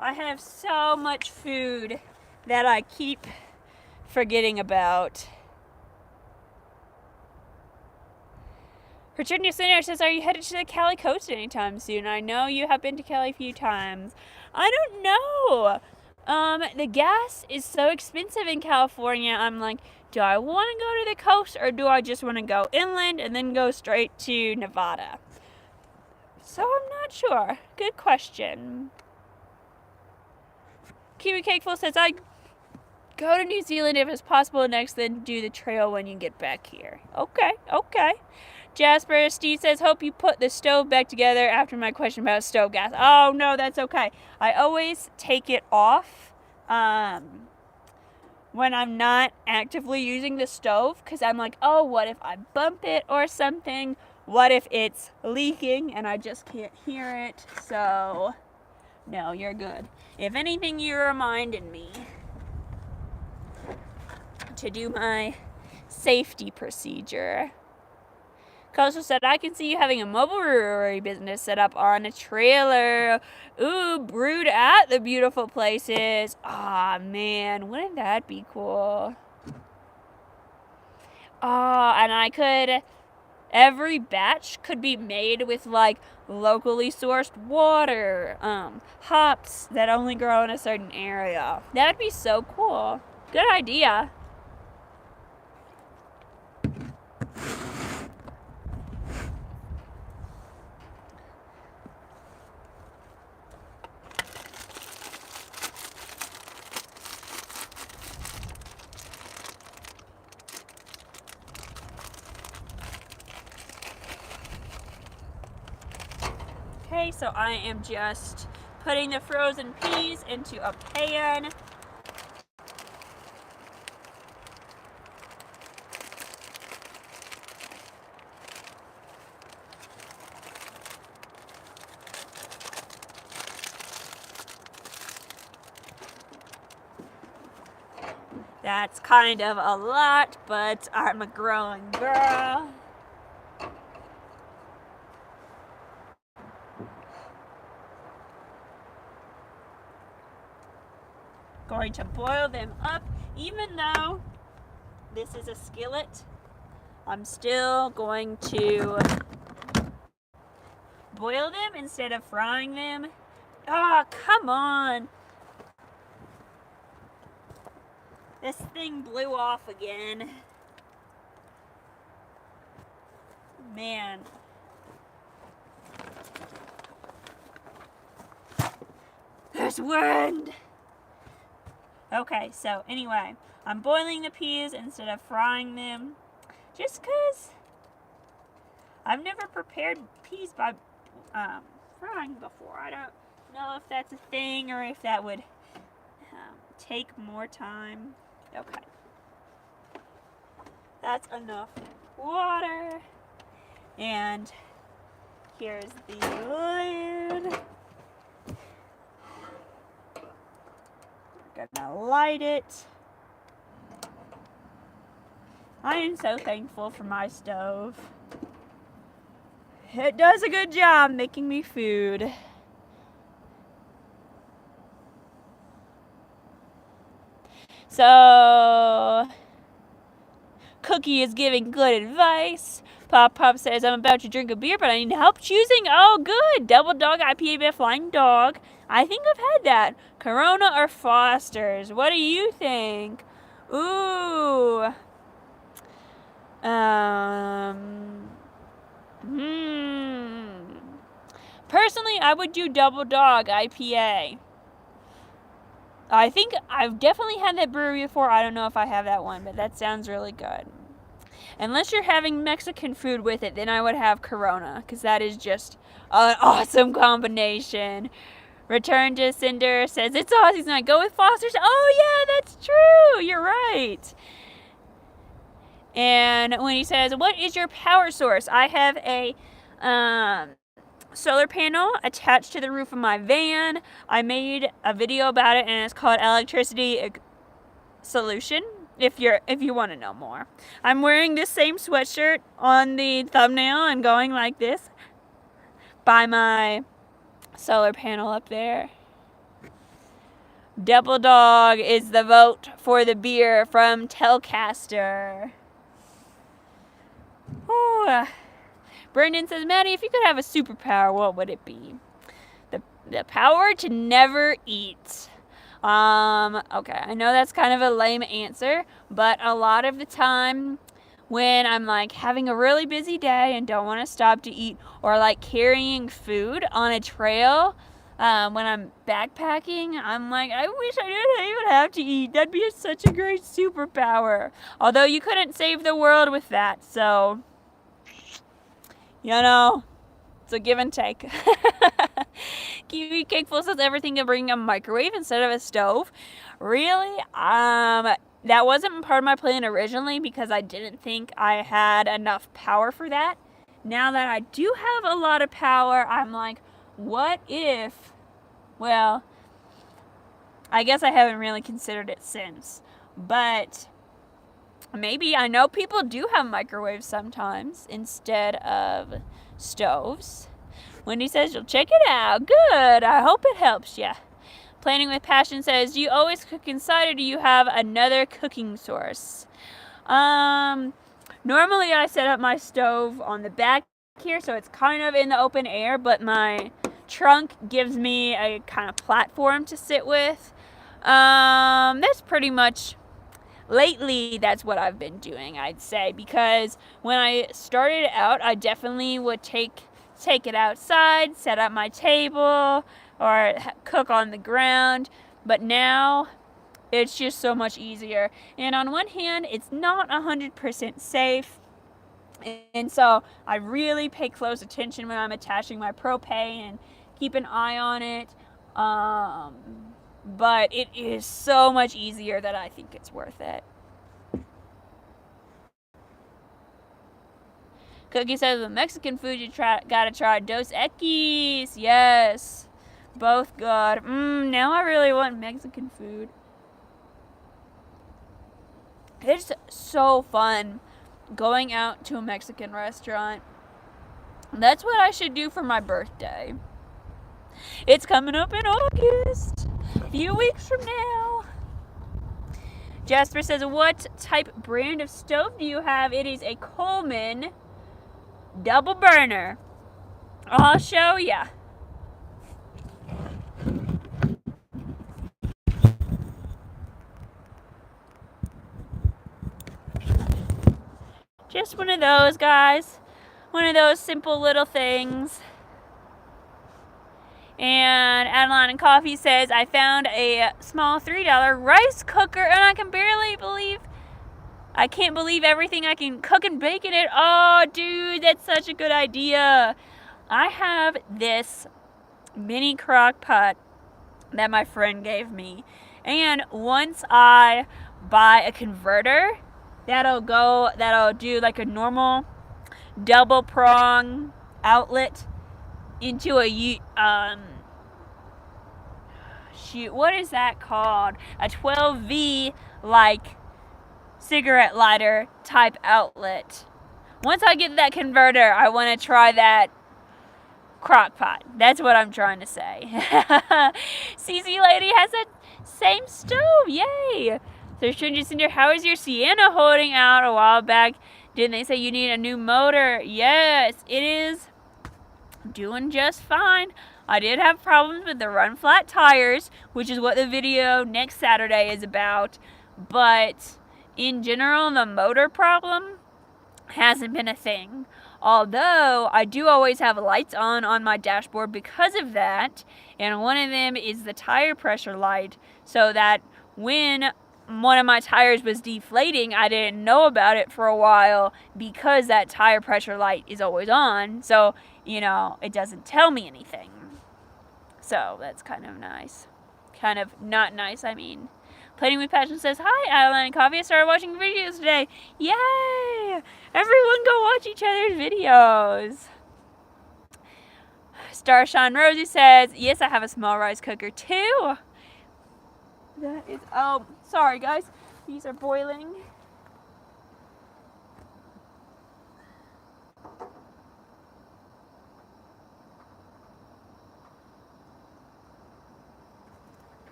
I have so much food that I keep forgetting about. Virginia Center says, are you headed to the Cali coast anytime soon? I know you have been to Cali a few times. I don't know. The gas is so expensive in California. I'm like, do I want to go to the coast or do I just want to go inland and then go straight to Nevada? So I'm not sure. Good question. Kiwi Cakeful says, I go to New Zealand if it's possible next, then do the trail when you get back here. Okay. Jasper Steve says, hope you put the stove back together after my question about stove gas. Oh, no, that's okay. I always take it off when I'm not actively using the stove because I'm like, oh, what if I bump it or something? What if it's leaking and I just can't hear it? So, no, you're good. If anything, you reminded me to do my safety procedure. Coastal said, I can see you having a mobile brewery business set up on a trailer. Ooh, brewed at the beautiful places. Aw, man, wouldn't that be cool? And I could, every batch could be made with like locally sourced water, hops that only grow in a certain area. That'd be so cool. Good idea. Okay, so I am just putting the frozen peas into a pan. That's kind of a lot, but I'm a growing girl. Going to boil them up. Even though this is a skillet, I'm still going to boil them instead of frying them. Oh, come on. This thing blew off again. Man. There's wind. Okay, so anyway, I'm boiling the peas instead of frying them. Just because I've never prepared peas by frying before. I don't know if that's a thing or if that would take more time. Okay. That's enough water. And here's the lid. We're gonna light it. I am so thankful for my stove. It does a good job making me food. So, Cookie is giving good advice. Pop says, I'm about to drink a beer, but I need help choosing. Oh, good. Double Dog IPA by Flying Dog. I think I've had that. Corona or Foster's? What do you think? Ooh. Personally, I would do Double Dog IPA. I think I've definitely had that brewery before. I don't know if I have that one, but that sounds really good. Unless you're having Mexican food with it, then I would have Corona, because that is just an awesome combination. Return to Cinder says, it's Aussie's night. Go with Foster's. Oh, yeah, that's true. You're right. And when he says, what is your power source? I have a solar panel attached to the roof of my van. I made a video about it, and it's called Electricity Solution. If you want to know more. I'm wearing this same sweatshirt on the thumbnail and going like this by my solar panel up there. Double Dog is the vote for the beer from Telcaster. Oh. Brendan says, Maddie, if you could have a superpower, what would it be? The power to never eat. Okay, I know that's kind of a lame answer, but a lot of the time when I'm like having a really busy day and don't want to stop to eat, or like carrying food on a trail, when I'm backpacking, I'm like, I wish I didn't even have to eat. That'd be such a great superpower. Although you couldn't save the world with that, so, you know, it's a give and take. Kiwi Cakeful says everything to bring a microwave instead of a stove. Really? That wasn't part of my plan originally because I didn't think I had enough power for that. Now that I do have a lot of power, I'm like, what if? Well, I guess I haven't really considered it since. But maybe, I know people do have microwaves sometimes instead of stoves. Wendy says, you'll check it out. Good. I hope it helps you. Planning with Passion says, do you always cook inside or do you have another cooking source? Normally I set up my stove on the back here, so it's kind of in the open air, but my trunk gives me a kind of platform to sit with. That's pretty much, lately, that's what I've been doing, I'd say, because when I started out, I definitely would take it outside, set up my table, or cook on the ground, but now it's just so much easier. And on one hand, it's not 100% safe, and so I really pay close attention when I'm attaching my propane and keep an eye on it, but it is so much easier that I think it's worth it. Cookie says, with Mexican food, you gotta try Dos Equis. Yes. Both good. Now I really want Mexican food. It's so fun going out to a Mexican restaurant. That's what I should do for my birthday. It's coming up in August. A few weeks from now. Jasper says, what type brand of stove do you have? It is a Coleman double burner. I'll show ya. Just one of those, guys. One of those simple little things. And Adeline and Coffee says, I found a small $3 rice cooker and I can't believe everything I can cook and bake in it. Oh, dude, that's such a good idea. I have this mini crock pot that my friend gave me. And once I buy a converter, that'll do like a normal double prong outlet into a, what is that called? A 12V, like, cigarette lighter type outlet. Once I get that converter, I want to try that crock pot. That's what I'm trying to say. CC Lady has that same stove. Yay! They're Stranger Cinder, how is your Sienna holding out? A while back, didn't they say you need a new motor? Yes, it is doing just fine. I did have problems with the run flat tires, which is what the video next Saturday is about. But in general, the motor problem hasn't been a thing. Although I do always have lights on my dashboard because of that. And one of them is the tire pressure light, so that when one of my tires was deflating, I didn't know about it for a while because that tire pressure light is always on. So, you know, it doesn't tell me anything. So that's kind of nice. Kind of not nice, I mean. Plating with Passion says, hi, Adeline and Coffee. I started watching videos today. Yay! Everyone go watch each other's videos. Starshine Rosie says, yes, I have a small rice cooker too. That is, oh, sorry guys. These are boiling.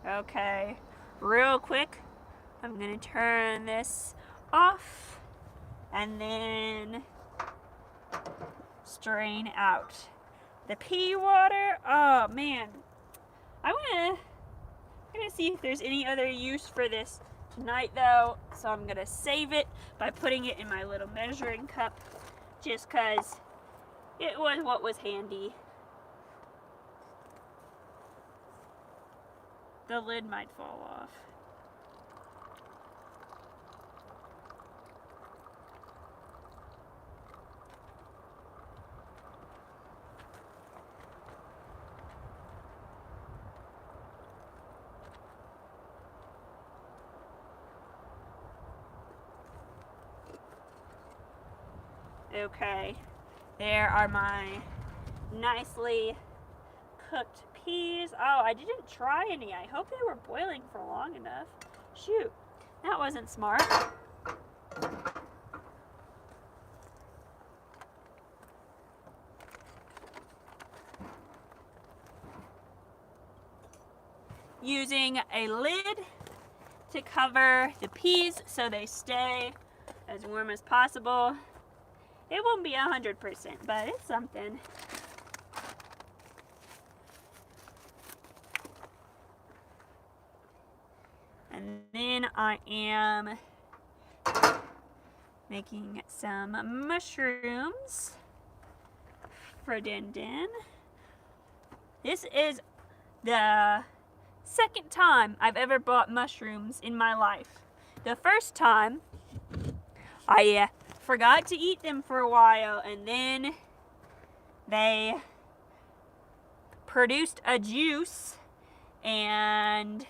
Okay, real quick, I'm gonna turn this off and then strain out the pea water. Oh man, I'm gonna see if there's any other use for this tonight though, so I'm gonna save it by putting it in my little measuring cup just cause it was what was handy. The lid might fall off. Okay, there are my nicely cooked peas. Oh, I didn't try any. I hope they were boiling for long enough. Shoot, that wasn't smart. Using a lid to cover the peas so they stay as warm as possible. It won't be 100%, but it's something. And then I am making some mushrooms for Din Din. This is the second time I've ever bought mushrooms in my life. The first time, I forgot to eat them for a while, and then they produced a juice and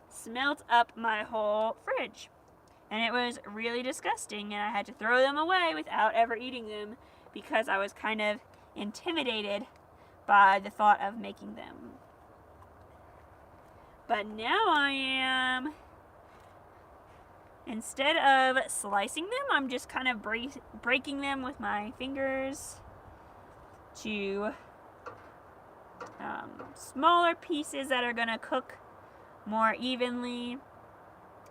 smelt up my whole fridge. And it was really disgusting, and I had to throw them away without ever eating them because I was kind of intimidated by the thought of making them. But now I am, instead of slicing them, I'm just kind of breaking them with my fingers to smaller pieces that are going to cook more evenly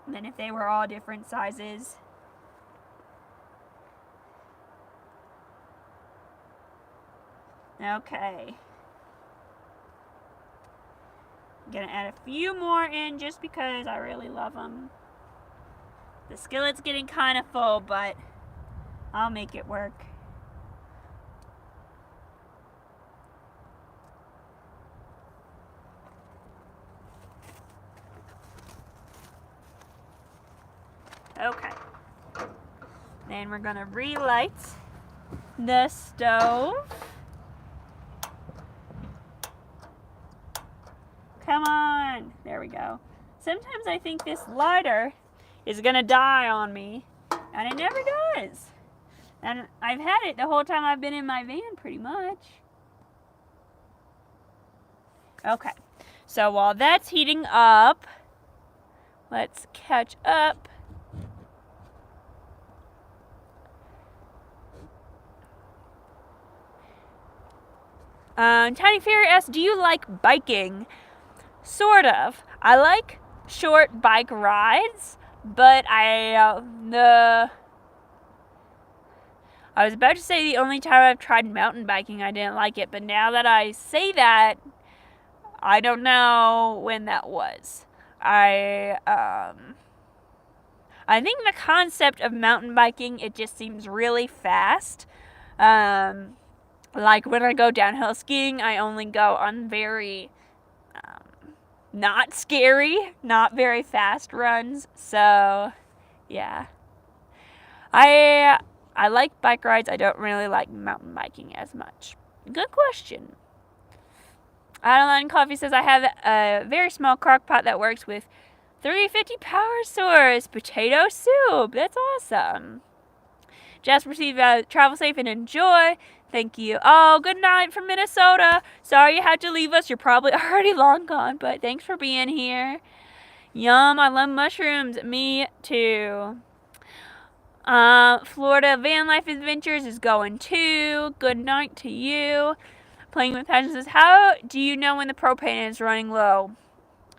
than if they were all different sizes. Okay. I'm gonna add a few more in just because I really love them. The skillet's getting kind of full, but I'll make it work. Okay. Then we're gonna relight the stove. Come on. There we go. Sometimes I think this lighter is gonna die on me, and it never does. And I've had it the whole time I've been in my van, pretty much. Okay. So while that's heating up, let's catch up. Tiny Fairy asks, do you like biking? Sort of. I like short bike rides, but I was about to say the only time I've tried mountain biking I didn't like it, but now that I say that, I don't know when that was. I think the concept of mountain biking, it just seems really fast. Like when I go downhill skiing, I only go on very not scary, not very fast runs. So, yeah. I like bike rides. I don't really like mountain biking as much. Good question. Adeline Coffee says, I have a very small crock pot that works with 350 power source potato soup. That's awesome. Jasper Steve, travel safe and enjoy. Thank you. Oh, good night from Minnesota. Sorry you had to leave us. You're probably already long gone, but thanks for being here. Yum, I love mushrooms. Me too. Florida Van Life Adventures is going too. Good night to you. Playing with Passion says, how do you know when the propane is running low?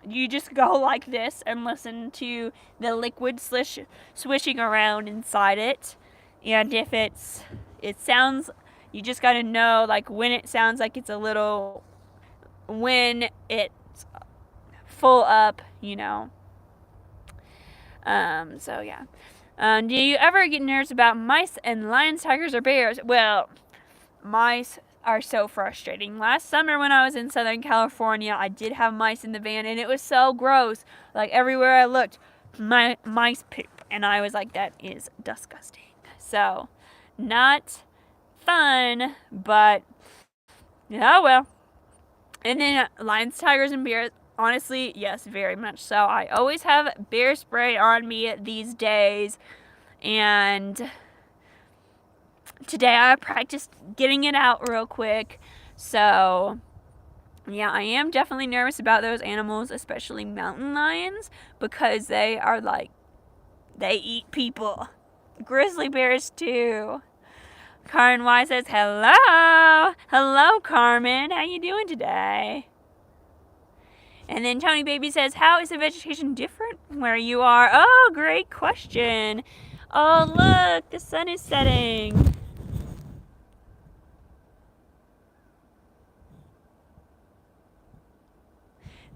You just go like this and listen to the liquid swishing around inside it. And if it sounds, you just got to know, like, when it sounds like it's when it's full up, you know. So yeah. Do you ever get nervous about mice and lions, tigers, or bears? Well, mice are so frustrating. Last summer when I was in Southern California, I did have mice in the van, and it was so gross. Like, everywhere I looked, mice poop. And I was like, that is disgusting. So, not fun, but, yeah, well. And then lions, tigers, and bears, honestly, yes, very much so. I always have bear spray on me these days, and today I practiced getting it out real quick. So, yeah, I am definitely nervous about those animals, especially mountain lions, because they are they eat people. Grizzly bears too. Karen Y says, hello. Hello, Carmen. How you doing today? And then Tony Baby says, how is the vegetation different where you are? Oh, great question. Oh, look, the sun is setting.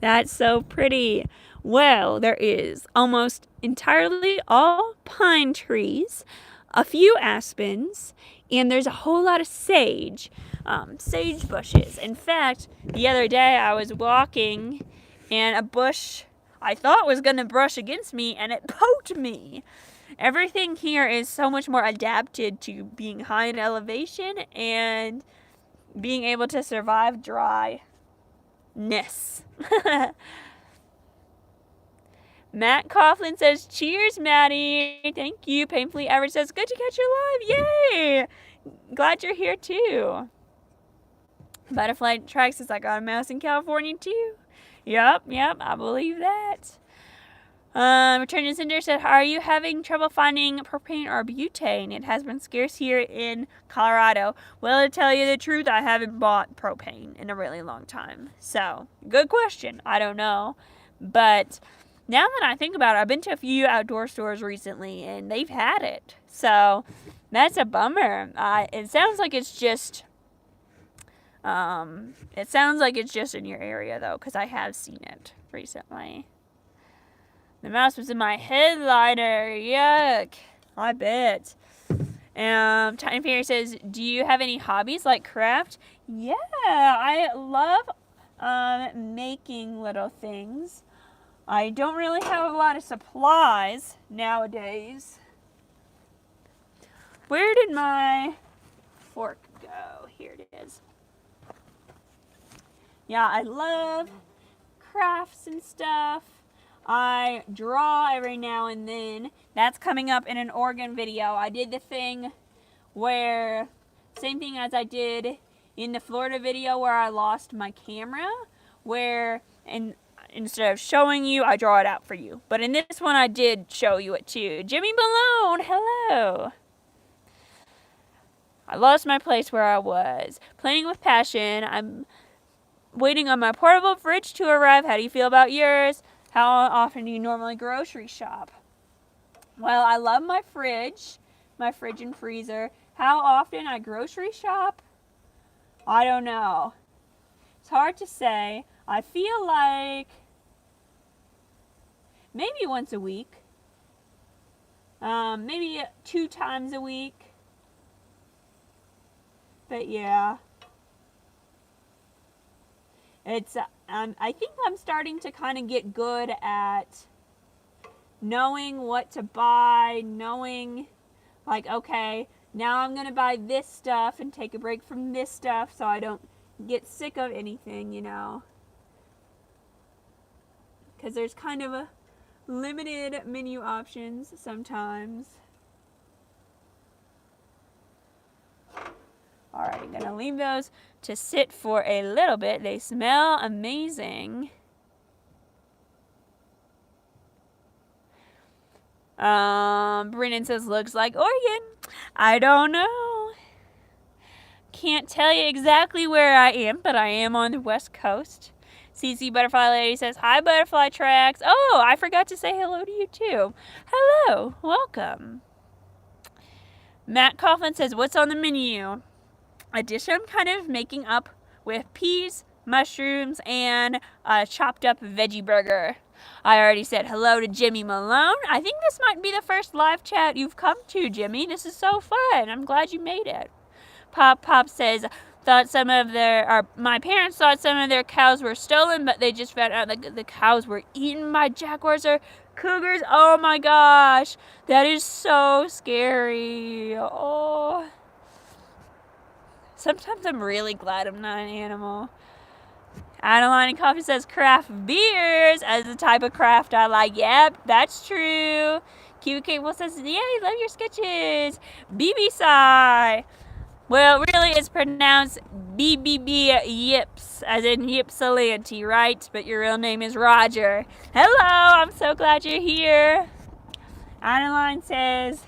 That's so pretty. Well, there is almost entirely all pine trees, a few aspens, and there's a whole lot of sage bushes. In fact, the other day I was walking and a bush I thought was going to brush against me, and it poked me. Everything here is so much more adapted to being high in elevation and being able to survive dryness. Matt Coughlin says, cheers, Maddie. Thank you. Painfully Average says, good to catch you live. Yay. Glad you're here, too. Butterfly Track says, I got a mouse in California, too. Yep, I believe that. Return to Cinder said, are you having trouble finding propane or butane? It has been scarce here in Colorado. Well, to tell you the truth, I haven't bought propane in a really long time. So, good question. I don't know. But now that I think about it, I've been to a few outdoor stores recently, and they've had it. So, that's a bummer. It sounds like it's just in your area, though, because I have seen it recently. The mouse was in my head lighter. Yuck. I bet. Tiny Fairy says, do you have any hobbies like craft? Yeah, I love making little things. I don't really have a lot of supplies nowadays. Where did my fork go? Here it is. Yeah, I love crafts and stuff. I draw every now and then. That's coming up in an Oregon video. I did the thing where, same thing as I did in the Florida video where I lost my camera, where instead of showing you, I draw it out for you. But in this one, I did show you it too. Jimmy Malone, hello. I lost my place where I was. Planning with passion. I'm waiting on my portable fridge to arrive. How do you feel about yours? How often do you normally grocery shop? Well, I love my fridge and freezer. How often I grocery shop? I don't know. It's hard to say. I feel like maybe once a week. Maybe 2 times a week. But yeah. It's I think I'm starting to kind of get good at knowing what to buy, knowing like, okay, now I'm going to buy this stuff and take a break from this stuff so I don't get sick of anything, you know. Because there's kind of a limited menu options sometimes. Alright, I'm going to leave those to sit for a little bit. They smell amazing. Brennan says, looks like Oregon. I don't know. Can't tell you exactly where I am, but I am on the West Coast. CC Butterfly Lady says, hi, Butterfly Tracks. Oh, I forgot to say hello to you, too. Hello. Welcome. Matt Coughlin says, what's on the menu? A dish I'm kind of making up with peas, mushrooms, and a chopped up veggie burger. I already said hello to Jimmy Malone. I think this might be the first live chat you've come to, Jimmy. This is so fun. I'm glad you made it. Pop says, my parents thought some of their cows were stolen, but they just found out that the cows were eaten by jaguars or cougars. Oh my gosh. That is so scary. Oh. Sometimes I'm really glad I'm not an animal. Adeline and Coffee says craft beers as the type of craft I like. Yep, that's true. Kiwi Cable says, yay, love your sketches. BB Sigh. Well, really it's pronounced BBB Yips, as in Ypsilanti, right? But your real name is Roger. Hello, I'm so glad you're here. Adeline says,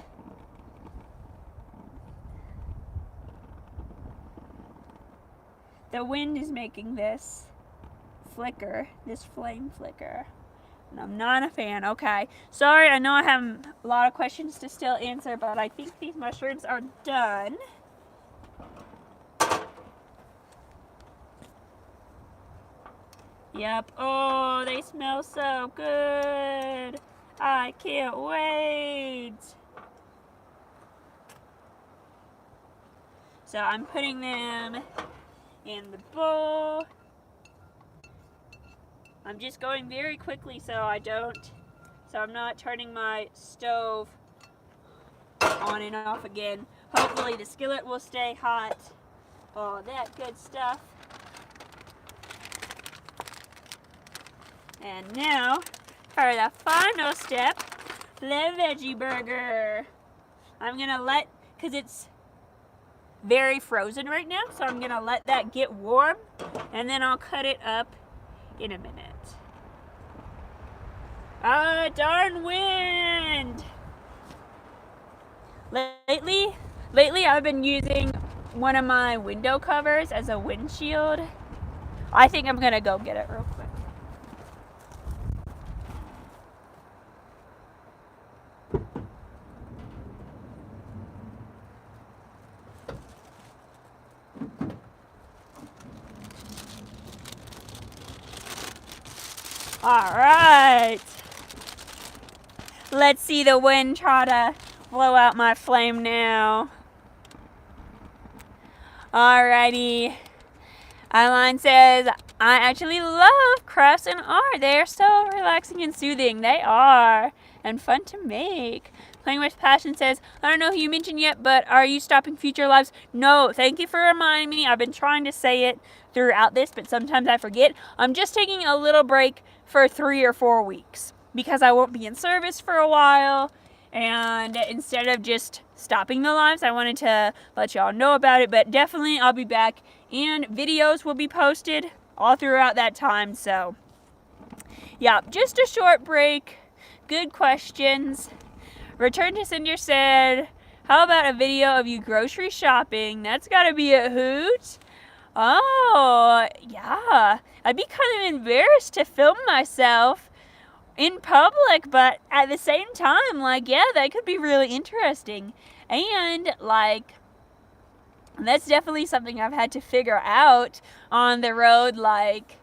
the wind is making this flame flicker. And I'm not a fan. Okay. Sorry, I know I have a lot of questions to still answer, but I think these mushrooms are done. Yep. Oh, they smell so good. I can't wait. So I'm putting them in the bowl. I'm just going very quickly so I'm not turning my stove on and off again. Hopefully the skillet will stay hot. Oh, that good stuff. And now, for the final step, the veggie burger. I'm gonna because it's very frozen right now, so I'm gonna let that get warm, and then I'll cut it up in a minute. Ah, darn wind! Lately I've been using one of my window covers as a windshield. I think I'm gonna go get it real quick. Alright. Let's see the wind try to blow out my flame now. Alrighty. Adeline says, I actually love crafts and art. They are so relaxing and soothing. They are. And fun to make. Playing with Passion says, I don't know who you mentioned yet, but are you stopping future lives? No, thank you for reminding me. I've been trying to say it throughout this, but sometimes I forget. I'm just taking a little break for 3 or 4 weeks because I won't be in service for a while. And instead of just stopping the lives, I wanted to let y'all know about it. But definitely I'll be back, and videos will be posted all throughout that time. So yeah, just a short break. Good questions. Return to Cinder said, How about a video of you grocery shopping? That's gotta be a hoot. Oh, yeah. I'd be kind of embarrassed to film myself in public, but at the same time, like, yeah, that could be really interesting. And, like, that's definitely something I've had to figure out on the road, like,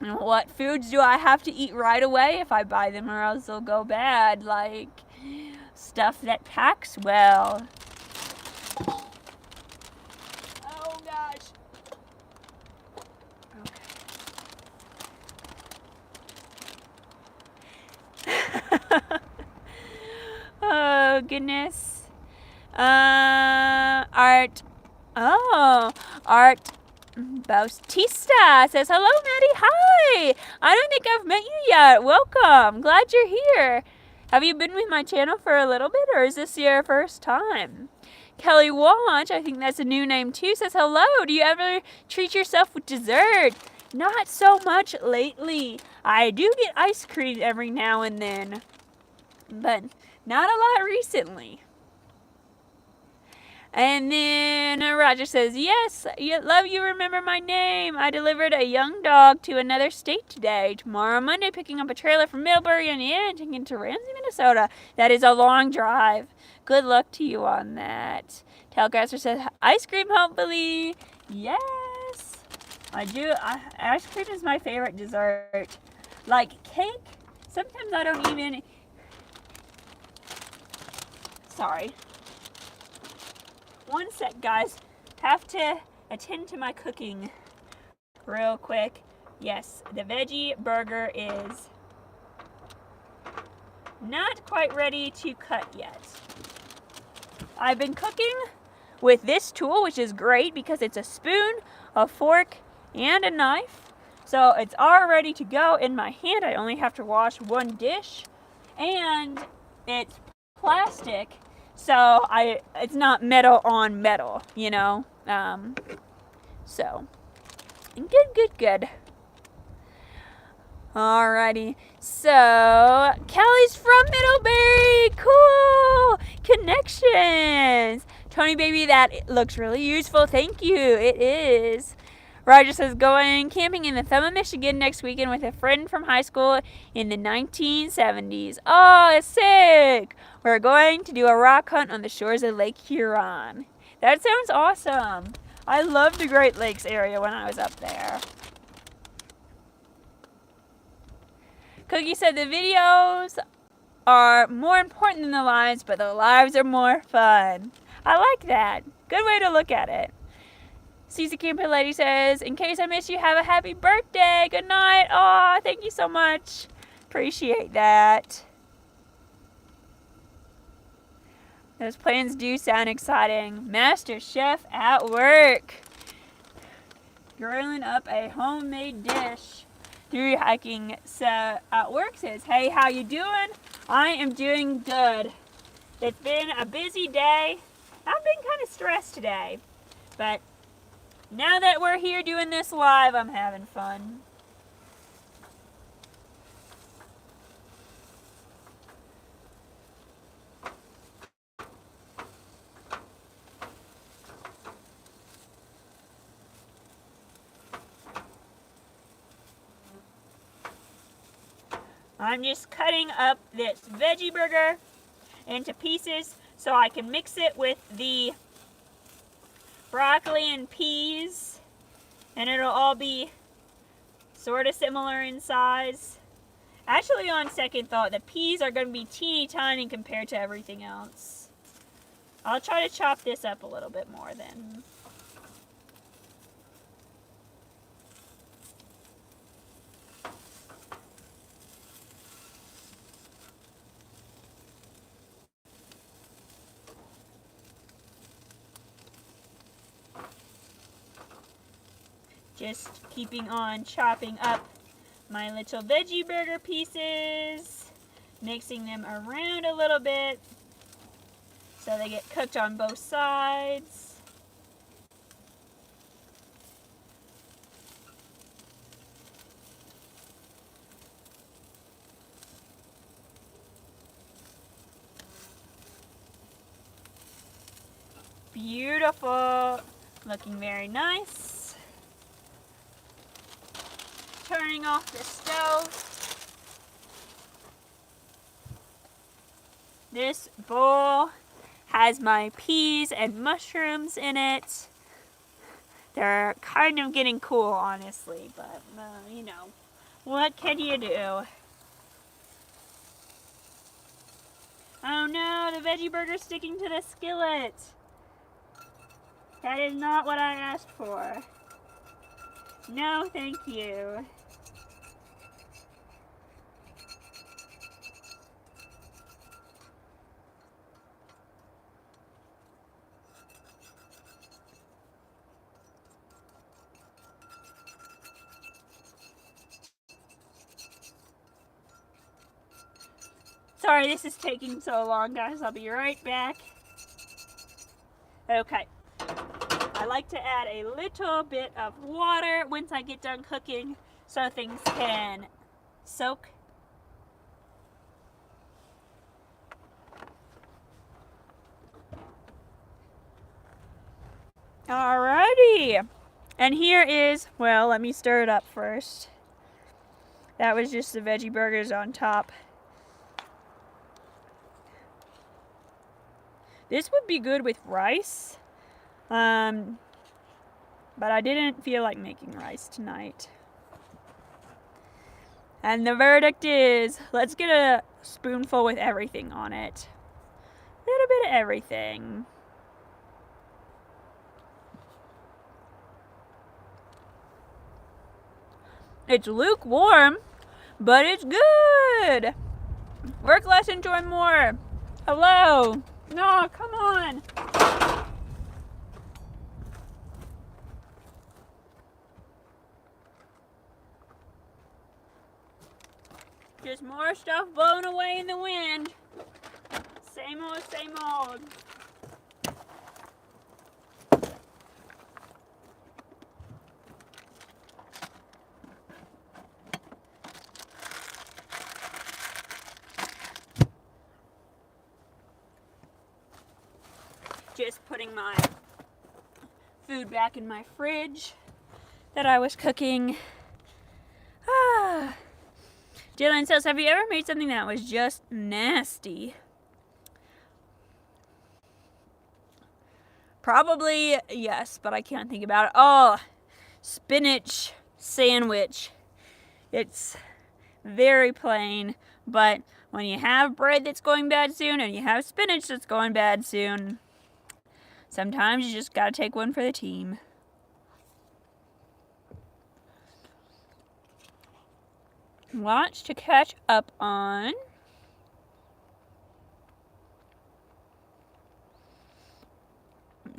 what foods do I have to eat right away if I buy them or else they'll go bad, like, stuff that packs well. Oh, gosh. Oh, goodness. Art. Oh, Art Bautista says, hello, Maddie. Hi. I don't think I've met you yet. Welcome. Glad you're here. Have you been with my channel for a little bit, or is this your first time? Kelly Watch, I think that's a new name too, says, hello. Do you ever treat yourself with dessert? Not so much lately. I do get ice cream every now and then, but not a lot recently. And then Roger says, yes, love you, remember my name. I delivered a young dog to another state today. Tomorrow, Monday, picking up a trailer from Middlebury, Indiana, and taking it to Ramsey, Minnesota. That is a long drive. Good luck to you on that. Tailgrasser says, ice cream, hopefully. Yes, I do. Ice cream is my favorite dessert. Like cake, sometimes I don't even... Sorry. One sec, guys. Have to attend to my cooking real quick. Yes, the veggie burger is not quite ready to cut yet. I've been cooking with this tool, which is great because it's a spoon, a fork, and a knife. So it's all ready to go in my hand. I only have to wash one dish, and it's plastic. So it's not metal on metal, you know. So good. Alrighty. So Kelly's from Middlebury. Cool connections. Tony baby, that looks really useful. Thank you. It is. Roger says, going camping in the Thumb of Michigan next weekend with a friend from high school in the 1970s. Oh, it's sick. We're going to do a rock hunt on the shores of Lake Huron. That sounds awesome. I loved the Great Lakes area when I was up there. Cookie said the videos are more important than the lives, but the lives are more fun. I like that. Good way to look at it. Cece Camper Lady says, in case I miss you, have a happy birthday. Good night. Aw, thank you so much. Appreciate that. Those plans do sound exciting. Master Chef at work. Grilling up a homemade dish. Through hiking at work says, hey, how you doing? I am doing good. It's been a busy day. I've been kind of stressed today, but now that we're here doing this live, I'm having fun. I'm just cutting up this veggie burger into pieces so I can mix it with the broccoli and peas, and it'll all be sort of similar in size. Actually, on second thought, the peas are going to be teeny tiny compared to everything else. I'll try to chop this up a little bit more then. Just keeping on chopping up my little veggie burger pieces, mixing them around a little bit so they get cooked on both sides. beautiful. Looking very nice. Turning off the stove. This bowl has my peas and mushrooms in it. They're kind of getting cool, honestly, but, you know, what can you do? Oh no, the veggie burger's sticking to the skillet. That is not what I asked for. No, thank you. Sorry this is taking so long, guys. I'll be right back. Okay. I like to add a little bit of water once I get done cooking so things can soak. Alrighty. And here is, well, let me stir it up first. That was just the veggie burgers on top. This would be good with rice, but I didn't feel like making rice tonight. And the verdict is, let's get a spoonful with everything on it. A little bit of everything. It's lukewarm, but it's good. Work less, enjoy more. Hello. No, come on. Just more stuff blowing away in the wind. Same old, same old. Just putting my food back in my fridge that I was cooking. Dylan says, have you ever made something that was just nasty? Probably yes, but I can't think about it. Oh, spinach sandwich. It's very plain, but when you have bread that's going bad soon and you have spinach that's going bad soon, sometimes you just gotta take one for the team. Lots to catch up on.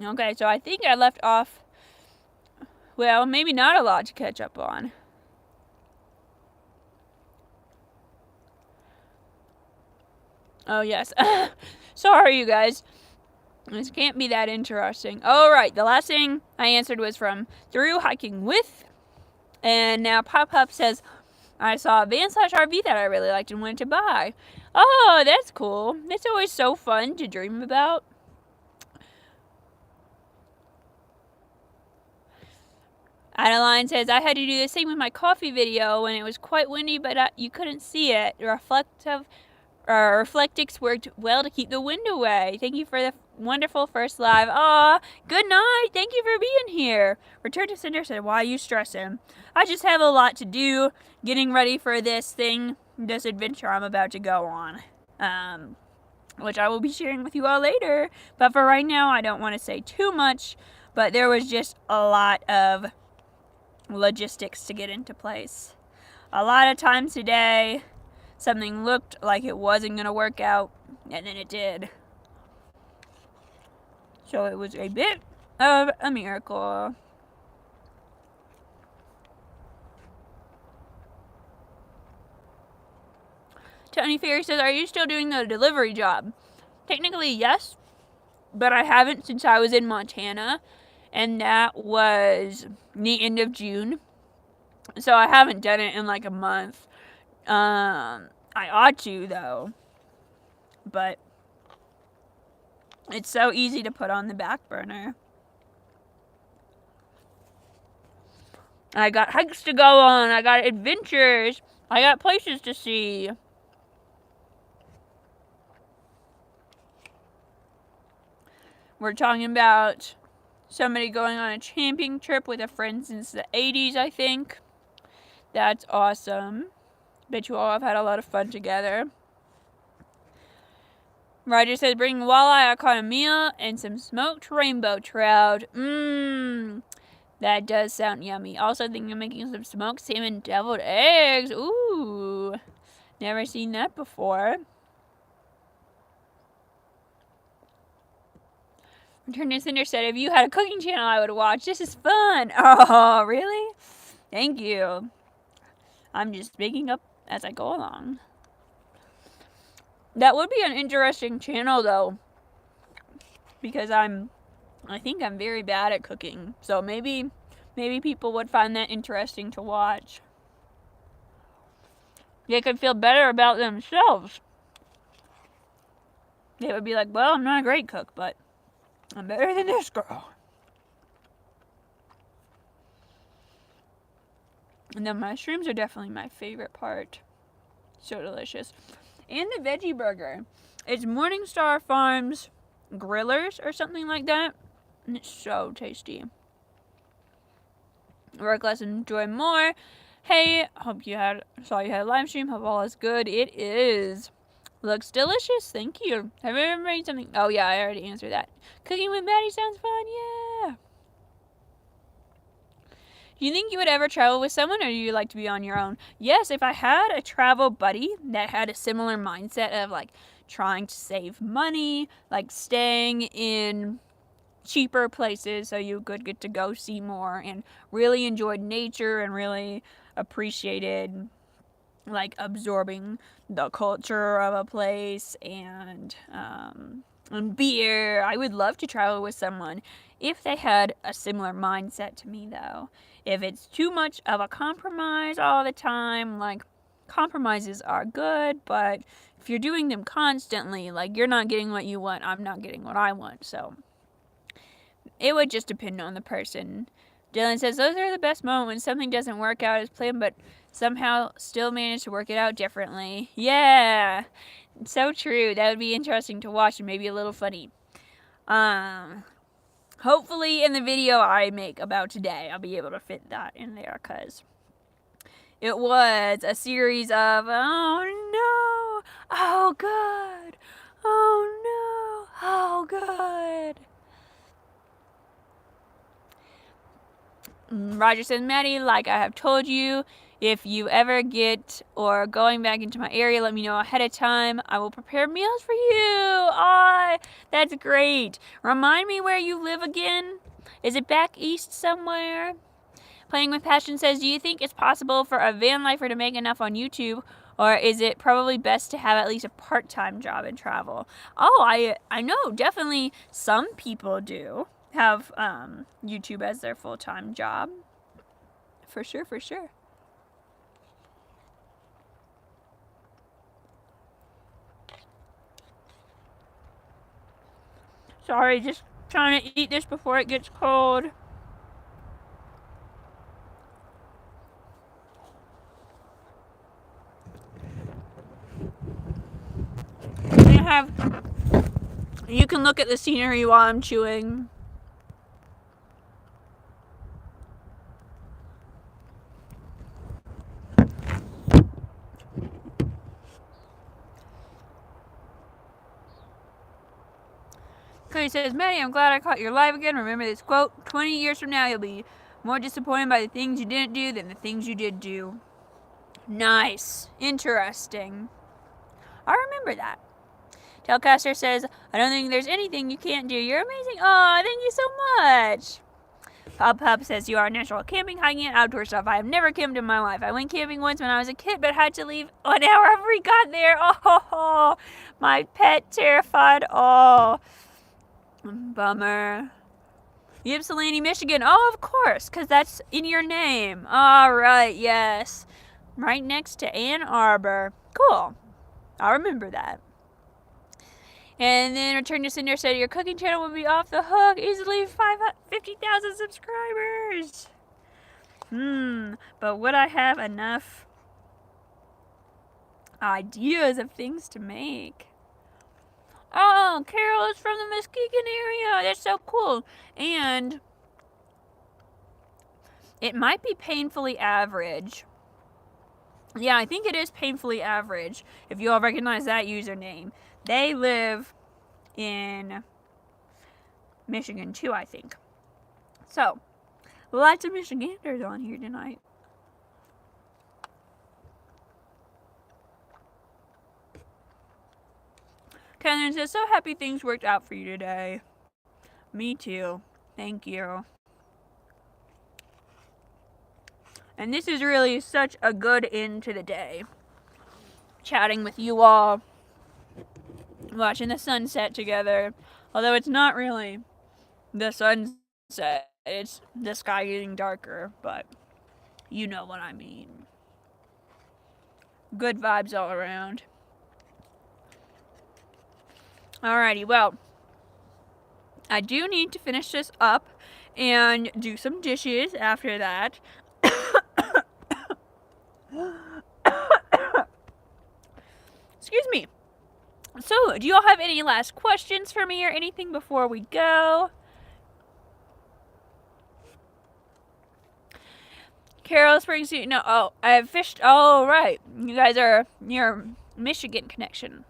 Okay, so I think I left off, well, maybe not a lot to catch up on. Oh, yes. Sorry, you guys. This can't be that interesting. All right, the last thing I answered was from Through Hiking With. And now Pop-Up says, I saw a van/RV that I really liked and wanted to buy. Oh, that's cool. It's always so fun to dream about. Adeline says, I had to do the same with my coffee video when it was quite windy, but you couldn't see it. Reflectix worked well to keep the wind away. Thank you for the wonderful first live. Aw, good night. Thank you for being here. Return to Cinder said, why are you stressing? I just have a lot to do getting ready for this adventure I'm about to go on. Which I will be sharing with you all later. But for right now, I don't want to say too much. But there was just a lot of logistics to get into place. A lot of times today, something looked like it wasn't going to work out, and then it did. So it was a bit of a miracle. Tony Ferry says, are you still doing the delivery job? Technically, yes, but I haven't since I was in Montana, and that was the end of June. So I haven't done it in like a month. I ought to, though. But It's so easy to put on the back burner. I got hikes to go on. I got adventures. I got places to see. We're talking about somebody going on a camping trip with a friend since the 80s, I think. That's awesome. Bet you all have had a lot of fun together. Roger says, bring walleye. I caught a meal and some smoked rainbow trout. That does sound yummy. Also thinking of making some smoked salmon deviled eggs. Ooh. Never seen that before. Return Cinder said, if you had a cooking channel I would watch. This is fun. Oh, really? Thank you. I'm just making up as I go along. That would be an interesting channel, though. Because I think I'm very bad at cooking. So maybe people would find that interesting to watch. They could feel better about themselves. They would be like, well, I'm not a great cook, but I'm better than this girl. And the mushrooms are definitely my favorite part. So delicious. And the veggie burger. It's Morningstar Farms Grillers or something like that. And it's so tasty. Work less and enjoy more. Hey, saw you had a live stream. Hope all is good. It is. Looks delicious. Thank you. Have you ever made something? Oh yeah, I already answered that. Cooking with Maddie sounds fun. Yeah. Do you think you would ever travel with someone, or do you like to be on your own? Yes, if I had a travel buddy that had a similar mindset of like trying to save money, like staying in cheaper places so you could get to go see more and really enjoyed nature and really appreciated like absorbing the culture of a place and beer. I would love to travel with someone if they had a similar mindset to me, though. If it's too much of a compromise all the time, like compromises are good, but if you're doing them constantly, like you're not getting what you want, I'm not getting what I want. So it would just depend on the person. Dylan says, those are the best moments when something doesn't work out as planned, but somehow still manage to work it out differently. Yeah, so true. That would be interesting to watch and maybe a little funny. Hopefully in the video I make about today, I'll be able to fit that in there, because it was a series of, oh no, oh good, oh no, oh good. Roger says, Maddie, like I have told you, if you ever get or going back into my area, let me know ahead of time. I will prepare meals for you. Oh, that's great. Remind me where you live again. Is it back east somewhere? Playing with Passion says, do you think it's possible for a van lifer to make enough on YouTube, or is it probably best to have at least a part-time job and travel? Oh, I know, definitely some people do have YouTube as their full-time job. For sure, for sure. Sorry, just trying to eat this before it gets cold. You can look at the scenery while I'm chewing. Cody says, Maddie, I'm glad I caught your live again. Remember this quote, 20 years from now, you'll be more disappointed by the things you didn't do than the things you did do. Nice. Interesting. I remember that. Telcaster says, I don't think there's anything you can't do. You're amazing. Oh, thank you so much. Pop says, you are natural camping, hiking, and outdoor stuff. I have never camped in my life. I went camping once when I was a kid, but had to leave an hour after we got there. Oh, my pet terrified. Oh, bummer. Ypsilanti, Michigan. Oh, of course, because that's in your name. All right, yes. Right next to Ann Arbor. Cool. I'll remember that. And then Return to Cinder said your cooking channel will be off the hook. Easily 50,000 subscribers. But would I have enough ideas of things to make? Oh, Carol is from the Muskegon area. That's so cool. And it might be Painfully Average. Yeah, I think it is Painfully Average, if you all recognize that username. They live in Michigan too, I think. So, lots of Michiganders on here tonight. Catherine says, so happy things worked out for you today. Me too. Thank you. And this is really such a good end to the day. Chatting with you all. Watching the sunset together. Although it's not really the sunset. It's the sky getting darker. But you know what I mean. Good vibes all around. Alrighty, well. I do need to finish this up and do some dishes after that. Excuse me. So, do you all have any last questions for me or anything before we go? Carol Springs, no, oh, I've fished, oh, right. You guys are near Michigan connection.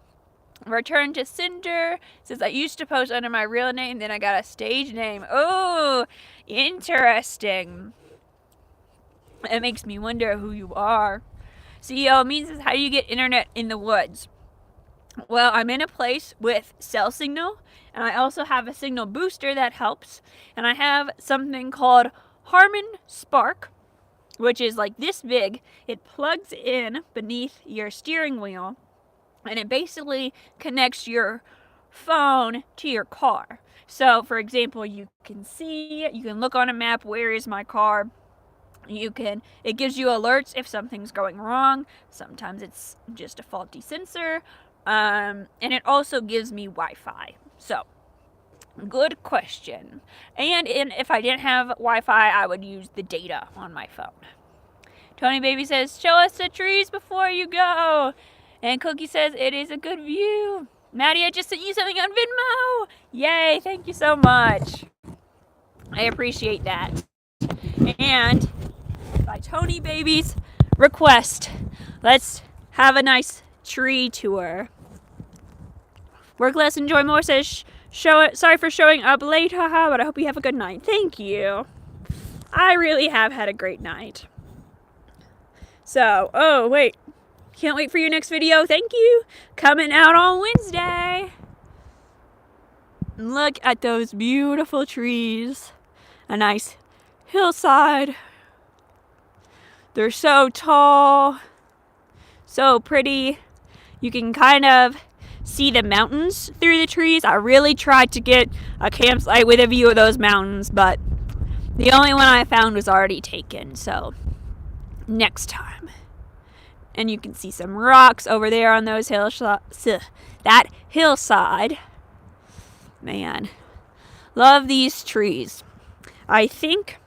Return to Cinder says, I used to post under my real name, then I got a stage name. Oh, interesting. It makes me wonder who you are. CEO means how do you get internet in the woods? Well, I'm in a place with cell signal, and I also have a signal booster that helps, and I have something called Harman Spark, which is like this big. It plugs in beneath your steering wheel, and it basically connects your phone to your car. So, for example, you can look on a map, where is my car? It gives you alerts if something's going wrong. Sometimes it's just a faulty sensor. And it also gives me Wi-Fi. So, good question. And if I didn't have Wi-Fi, I would use the data on my phone. Tony Baby says, show us the trees before you go. And Cookie says, it is a good view. Maddie, I just sent you something on Venmo. Yay, thank you so much. I appreciate that. And by Tony Baby's request, let's have a nice tree tour. Work less, enjoy more says, sorry for showing up late, haha, but I hope you have a good night. Thank you. I really have had a great night. So, oh, wait. Can't wait for your next video. Thank you. Coming out on Wednesday. Look at those beautiful trees. A nice hillside. They're so tall. So pretty. You can kind of see the mountains through the trees. I really tried to get a campsite with a view of those mountains, but the only one I found was already taken. So, next time. And you can see some rocks over there on those that hillside. Man, love these trees. I think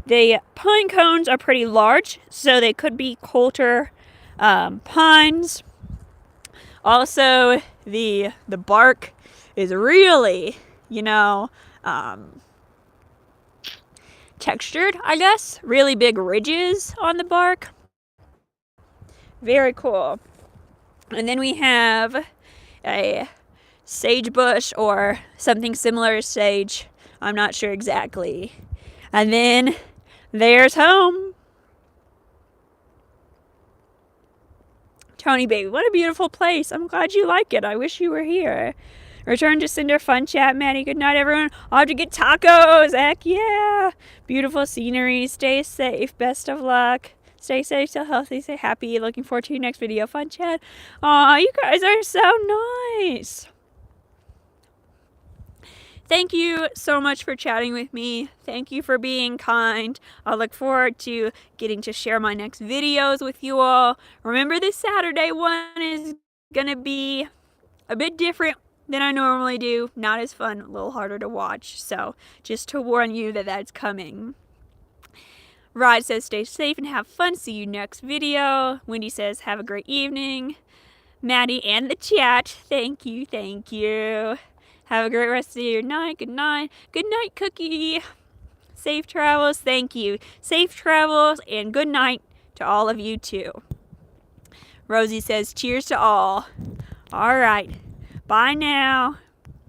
the pine cones are pretty large, so they could be Coulter pines. Also, the bark is really, textured, I guess. Really big ridges on the bark. Very cool. And then we have a sagebush or something similar to sage. I'm not sure exactly. And then there's home. Tony Baby, what a beautiful place. I'm glad you like it. I wish you were here. Return to Cinder, fun chat, Maddie. Good night, everyone. I'll have to get tacos. Heck yeah. Beautiful scenery. Stay safe. Best of luck. Stay safe, stay healthy, stay happy. Looking forward to your next video. Fun chat. Aw, you guys are so nice. Thank you so much for chatting with me. Thank you for being kind. I look forward to getting to share my next videos with you all. Remember, this Saturday one is going to be a bit different than I normally do. Not as fun, a little harder to watch. So just to warn you that that's coming. Rod says stay safe and have fun. See you next video. Wendy says have a great evening. Maddie and the chat, thank you, thank you. Have a great rest of your night. Good night. Good night, Cookie. Safe travels. Thank you. Safe travels and good night to all of you too. Rosie says cheers to all. All right. Bye now.